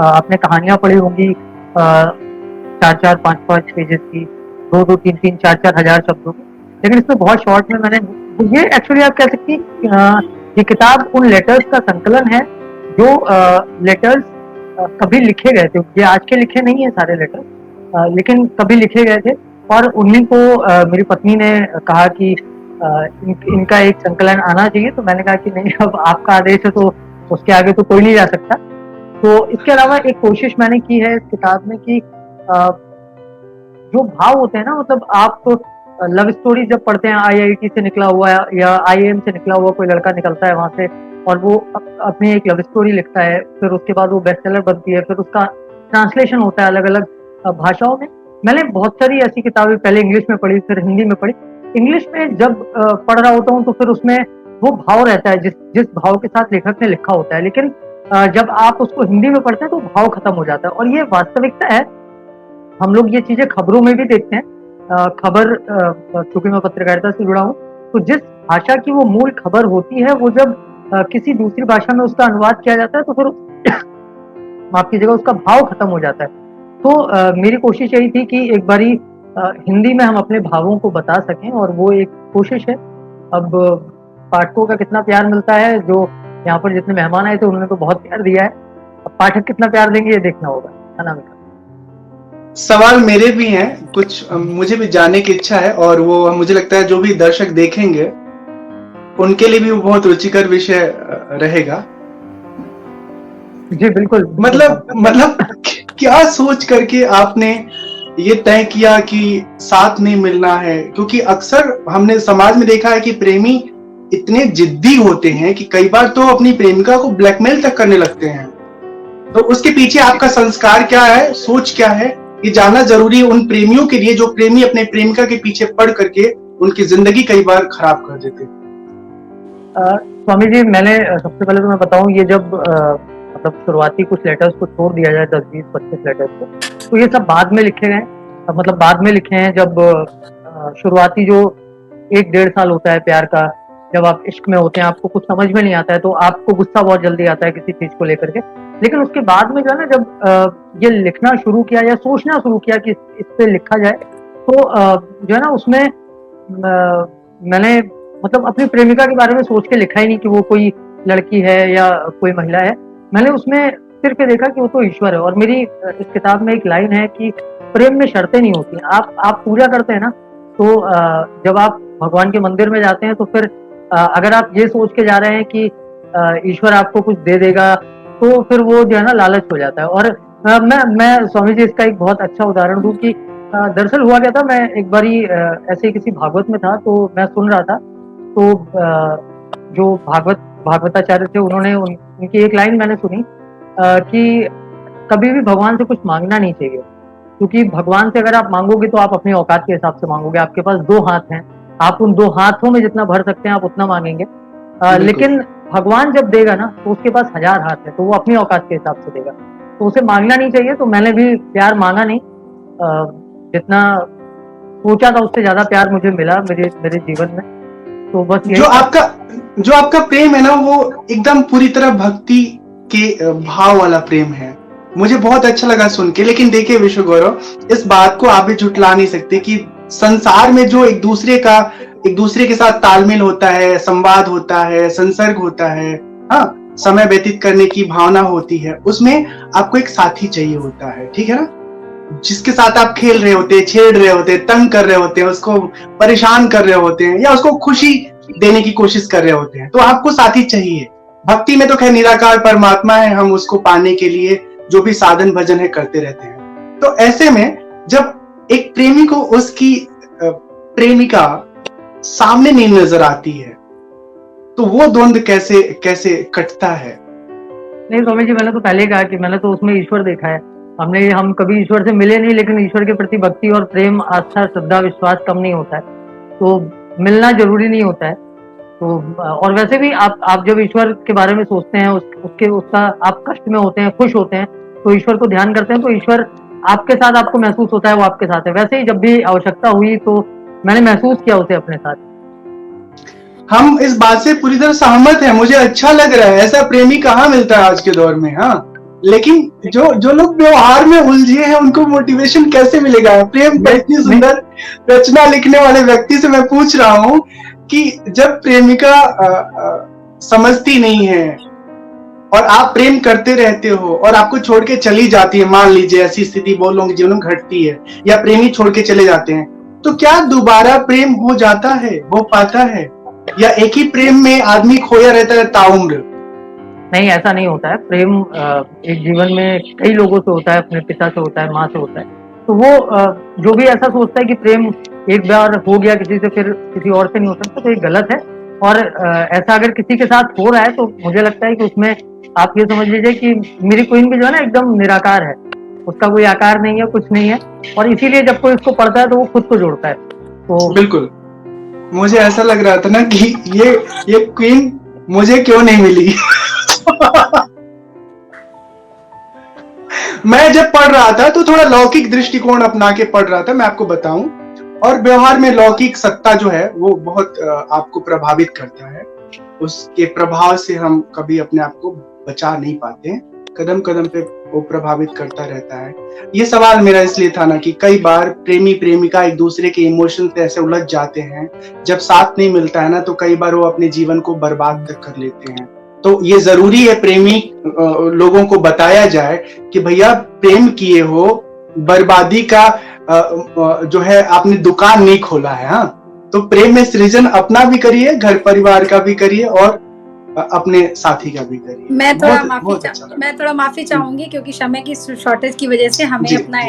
आपने कहानियां पढ़ी होंगी 4-4, 5-5 पेजेस की, 2-2, 3-3, 4-4 हजार शब्दों की, लेकिन इसमें बहुत शॉर्ट में मैंने ये एक्चुअली आप कह सकती ये किताब उन लेटर्स का संकलन है जो लेटर्स कभी लिखे गए थे। ये आज के लिखे नहीं है सारे लेटर्स, लेकिन कभी लिखे गए थे। और उन्हीं को मेरी पत्नी ने कहा कि इनका एक संकलन आना चाहिए, तो मैंने कहा कि नहीं, अब आपका आदेश है तो उसके आगे तो कोई नहीं जा सकता। तो इसके अलावा एक कोशिश मैंने की है इस किताब में कि जो भाव होते हैं ना, मतलब आप लव स्टोरी जब पढ़ते हैं, IIT से निकला हुआ या IIM से निकला हुआ कोई लड़का निकलता है वहां से और वो अपनी एक लव स्टोरी लिखता है, फिर उसके बाद वो बेस्ट सेलर बनती है, फिर उसका ट्रांसलेशन होता है अलग अलग भाषाओं में। मैंने बहुत सारी ऐसी किताबें पहले इंग्लिश में पढ़ी, फिर हिंदी में पढ़ी। इंग्लिश में जब पढ़ रहा होता हूँ तो फिर उसमें वो भाव रहता है जिस भाव के साथ लेखक ने लिखा होता है, लेकिन जब आप उसको हिंदी में पढ़ते हैं तो भाव खत्म हो जाता है। और ये वास्तविकता है, हम लोग ये चीजें खबरों में भी देखते हैं। खबर, क्योंकि मैं पत्रकारिता से जुड़ा हूँ, तो जिस भाषा की वो मूल खबर होती है, वो जब किसी दूसरी भाषा में उसका अनुवाद किया जाता है तो फिर माफ कीजिएगा, उसका भाव खत्म हो जाता है। तो मेरी कोशिश यही थी कि एक बारी हिंदी में हम अपने भावों को बता सकें, और वो एक कोशिश है। अब पाठकों का कितना प्यार मिलता है, जो यहाँ पर जितने मेहमान आए थे उन्होंने तो बहुत प्यार दिया है, अब पाठक कितना प्यार देंगे ये देखना होगा। अनामिका, सवाल मेरे भी हैं कुछ, मुझे भी जानने की इच्छा है, और वो मुझे लगता है जो भी दर्शक देखेंगे उनके लिए भी वो बहुत रुचिकर विषय रहेगा। जी बिल्कुल। मतलब क्या सोच करके आपने ये तय किया कि साथ नहीं मिलना है? क्योंकि अक्सर हमने समाज में देखा है कि प्रेमी इतने जिद्दी होते हैं कि कई बार तो अपनी प्रेमिका को ब्लैकमेल तक करने लगते हैं। तो उसके पीछे आपका संस्कार क्या है, सोच क्या है, ये जानना जरूरी है उन प्रेमियों के लिए जो प्रेमी अपने प्रेमिका के पीछे पड़ करके उनकी जिंदगी कई बार खराब कर देते। स्वामी जी, मैंने सबसे पहले तो मैं बताऊं, ये जब मतलब शुरुआती कुछ लेटर्स को छोड़ दिया जाए, 10, 20, 25 लेटर्स को, तो ये सब बाद में लिखे गए, मतलब बाद में लिखे हैं। जब शुरुआती जो 1-1.5 साल होता है प्यार का, जब आप इश्क में होते हैं, आपको कुछ समझ में नहीं आता है, तो आपको गुस्सा बहुत जल्दी आता है किसी चीज को लेकर के। लेकिन उसके बाद में जो है ना, जब ये लिखना शुरू किया या सोचना शुरू किया कि इस पे लिखा जाए, तो जो है ना उसमें मैंने मतलब अपनी प्रेमिका के बारे में सोच के लिखा ही नहीं कि वो कोई लड़की है या कोई महिला है। मैंने उसमें सिर्फ ये देखा कि वो तो ईश्वर है। और मेरी इस किताब में एक लाइन है कि प्रेम में शर्तें नहीं होती। आप पूजा करते हैं ना, तो जब आप भगवान के मंदिर में जाते हैं, तो फिर अगर आप ये सोच के जा रहे हैं कि ईश्वर आपको कुछ दे देगा, तो फिर वो जो है ना लालच हो जाता है। और मैं स्वामी जी इसका एक बहुत अच्छा उदाहरण दूं कि दरअसल हुआ क्या था, मैं एक बारी ऐसे ही किसी भागवत में था, तो मैं सुन रहा था, तो जो भागवताचार्य थे, उन्होंने उनकी एक लाइन मैंने सुनी कि कभी भी भगवान से कुछ मांगना नहीं चाहिए, क्योंकि भगवान से अगर आप मांगोगे तो आप अपनी औकात के हिसाब से मांगोगे। आपके पास 2 हाथ हैं, आप उन 2 हाथों में जितना भर सकते हैं आप उतना मांगेंगे। लेकिन भगवान जब देगा ना, तो उसके पास 1000 हाथ है, तो वो अपनी औकात के हिसाब से देगा, तो उसे मांगना नहीं चाहिए। तो मैंने भी प्यार मांगा नहीं, जितना सोचा था उससे ज्यादा प्यार मुझे मिला मेरे जीवन में। तो बस जो आपका प्रेम है ना, वो एकदम पूरी तरह भक्ति के भाव वाला प्रेम है। मुझे बहुत अच्छा लगा सुन के। लेकिन देखिए विश्व गौरव, इस बात को आप भी झुटला नहीं सकते कि संसार में जो एक दूसरे के साथ तालमेल होता है, संवाद होता है, संसर्ग होता है, हाँ, समय व्यतीत करने की भावना होती है, उसमें आपको एक साथी चाहिए होता है, ठीक है ना, जिसके साथ आप खेल रहे होते हैं, छेड़ रहे होते हैं, तंग कर रहे होते हैं, उसको परेशान कर रहे होते हैं, या उसको खुशी देने की कोशिश कर रहे होते हैं, तो आपको साथी चाहिए। भक्ति में तो खैर निराकार परमात्मा है, हम उसको पाने के लिए जो भी साधन भजन है करते रहते हैं। तो ऐसे में जब एक प्रेमी को उसकी प्रेमिका सामने नहीं नजर आती है, तो वो द्वंद कैसे कटता है? नहीं स्वामी जी, मैंने तो पहले कहा कि मैंने तो उसमें ईश्वर देखा है। हम कभी ईश्वर से मिले नहीं, लेकिन ईश्वर के प्रति भक्ति और प्रेम, आस्था, श्रद्धा, विश्वास कम नहीं होता है, तो मिलना जरूरी नहीं होता है। तो और वैसे भी आप जब ईश्वर के बारे में सोचते हैं, उसका आप कष्ट में होते हैं, खुश होते हैं, तो ईश्वर को ध्यान करते हैं, तो ईश्वर आपके साथ आपको महसूस होता है, वो आपके साथ है। वैसे ही जब भी आवश्यकता हुई तो मैंने महसूस किया उसे अपने साथ। हम इस बात से पूरी तरह सहमत हैं, मुझे अच्छा लग रहा है। ऐसा प्रेमी कहाँ मिलता है आज के दौर में, हाँ। लेकिन जो लोग व्यवहार में उलझे हैं, उनको मोटिवेशन कैसे मिलेगा? प्रेम पर इतनी सुंदर रचना लिखने वाले व्यक्ति से मैं पूछ रहा हूँ कि जब प्रेमिका समझती नहीं है और आप प्रेम करते रहते हो और आपको छोड़ के चली जाती है, मान लीजिए ऐसी स्थिति बहुत लोगों के जीवन में घटती है, या प्रेमी छोड़ के चले जाते हैं, तो क्या दोबारा प्रेम हो जाता है, हो पाता है, या एक ही प्रेम में आदमी खोया रहता है ताउम्र? नहीं, ऐसा नहीं होता है। प्रेम एक जीवन में कई लोगों से होता है, अपने पिता से होता है, माँ से होता है। तो वो जो भी ऐसा सोचता है कि प्रेम एक बार हो गया किसी से, फिर किसी और से नहीं हो सकता, तो ये गलत है। और ऐसा अगर किसी के साथ हो रहा है, तो मुझे लगता है कि उसमें आप ये समझ लीजिए कि मेरी क्वीन भी जो है ना एकदम निराकार है, उसका कोई आकार नहीं है, कुछ नहीं है, और इसीलिए जब कोई उसको पढ़ता है तो वो खुद को जोड़ता है। तो बिल्कुल, मुझे ऐसा लग रहा था ना कि ये क्वीन मुझे क्यों नहीं मिली। मैं जब पढ़ रहा था तो थोड़ा लौकिक दृष्टिकोण अपना के पढ़ रहा था, मैं आपको बताऊं, और व्यवहार में लौकिक सत्ता जो है वो बहुत आपको प्रभावित करता है। उसके प्रभाव से हम कभी अपने आप को बचा नहीं पाते हैं। कदम कदम पे वो प्रभावित करता रहता है। ये सवाल मेरा इसलिए था ना कि कई बार प्रेमी प्रेमिका एक दूसरे के इमोशन से ऐसे उलझ जाते हैं, जब साथ नहीं मिलता है ना तो कई बार वो अपने जीवन को बर्बाद तक कर लेते हैं। तो ये जरूरी है प्रेमी लोगों को बताया जाए कि भैया प्रेम किए हो, बर्बादी का जो है आपने दुकान नहीं खोला है। हाँ, तो प्रेम में सृजन अपना भी करिए, घर परिवार का भी करिए और अपने साथी का भी करिए। मैं थोड़ा माफी चाहूंगी क्योंकि समय की शॉर्टेज की वजह से हमें अपना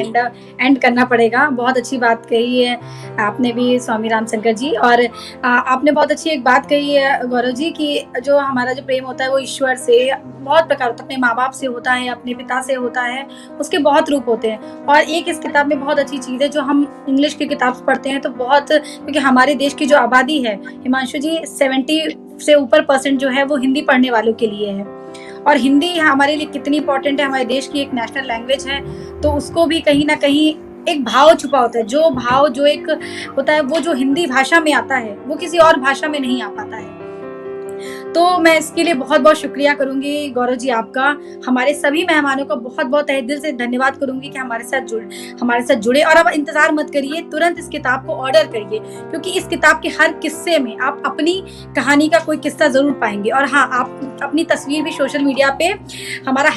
एंड करना पड़ेगा। बहुत अच्छी बात कही है आपने भी स्वामी राम शंकर जी, और आपने बहुत अच्छी एक बात कही है गौरव जी कि जो हमारा जो प्रेम होता है वो ईश्वर से बहुत प्रकार होता है, अपने माँ बाप से होता है, अपने पिता से होता है, उसके बहुत रूप होते हैं। और एक इस किताब में बहुत अच्छी चीज़ है, जो हम इंग्लिश की किताब पढ़ते हैं तो बहुत, क्योंकि हमारे देश की जो आबादी है हिमांशु जी 70 से ऊपर % जो है वो हिंदी पढ़ने वालों के लिए है, और हिंदी हमारे लिए कितनी इंपॉर्टेंट है, हमारे देश की एक नेशनल लैंग्वेज है, तो उसको भी कहीं ना कहीं एक भाव छुपा होता है। जो भाव जो एक होता है वो जो हिंदी भाषा में आता है वो किसी और भाषा में नहीं आ पाता है। तो मैं इसके लिए बहुत बहुत शुक्रिया करूंगी गौरव जी आपका। हमारे सभी मेहमानों का बहुत बहुत तहे दिल से धन्यवाद करूंगी कि हमारे साथ जुड़े। और अब इंतजार मत करिए, तुरंत इस किताब को ऑर्डर करिए, क्योंकि इस किताब के हर किस्से में आप अपनी कहानी का कोई किस्सा जरूर पाएंगे। और हाँ, आप अपनी तस्वीर भी सोशल मीडिया पे हमारा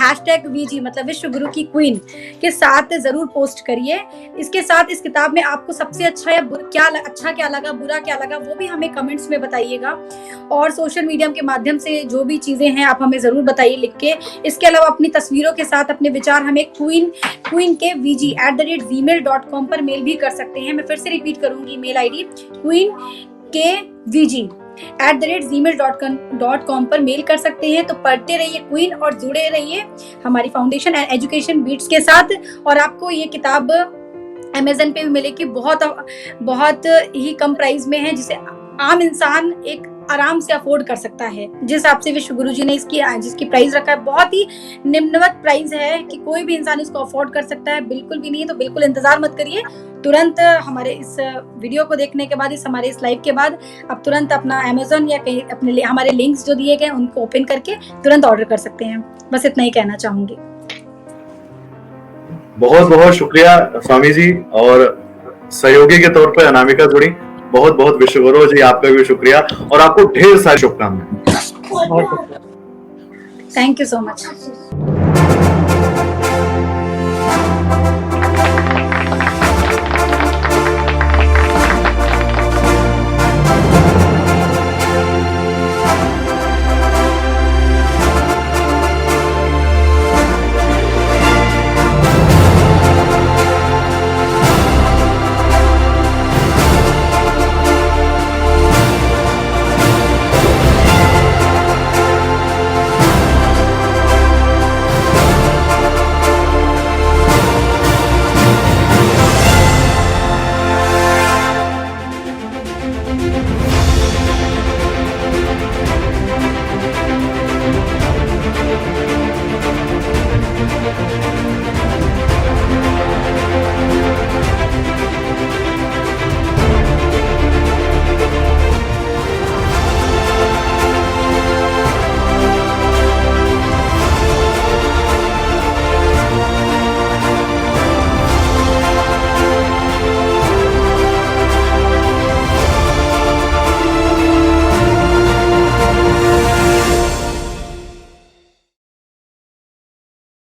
#VG मतलब विश्व गुरु की क्वीन के साथ जरूर पोस्ट करिए। इसके साथ इस किताब में आपको सबसे अच्छा या अच्छा क्या लगा, बुरा क्या लगा, वो भी हमें कमेंट्स में बताइएगा। और सोशल मीडिया के माध्यम से जो भी चीजें हैं आप हमें जरूर बताइए लिख के। इसके अलावा अपनी तस्वीरों के साथ अपने विचार हमें queen के vg@gmail.com पर मेल भी कर सकते हैं। मैं फिर से रिपीट करूंगी मेल आईडी queen के vg@gmail.com पर मेल कर सकते हैं। तो पढ़ते रहिए क्वीन और जुड़े रहिए हमारी फाउंडेशन एंड एजुकेशन बीट्स के साथ। और आपको ये किताब अमेज़न पे भी मिलेगी, बहुत ही कम प्राइस में है, जिसे आम इंसान एक आराम से अफोर्ड कर सकता है। जिस हिसाब से विश्व गुरु जी ने जिसकी प्राइस रखा है, बहुत ही निम्नवत प्राइस है कि कोई भी इंसान इसको अफोर्ड कर सकता है, बिल्कुल भी नहीं। तो बिल्कुल इंतजार मत करिए, तुरंत हमारे इस वीडियो को देखने के बाद, हमारे इस लाइव के बाद आप तुरंत अपना अमेज़न या कहीं अपने हमारे लिंक्स जो दिए गए उनको ओपन करके तुरंत ऑर्डर कर सकते हैं। बस इतना ही कहना चाहूंगी। बहुत बहुत शुक्रिया स्वामी जी, और सहयोगी के तौर पर अनामिका जुड़ी। बहुत बहुत विश्व गुरु जी आपका भी शुक्रिया, और आपको ढेर सारी शुभकामनाएं। Thank you so much.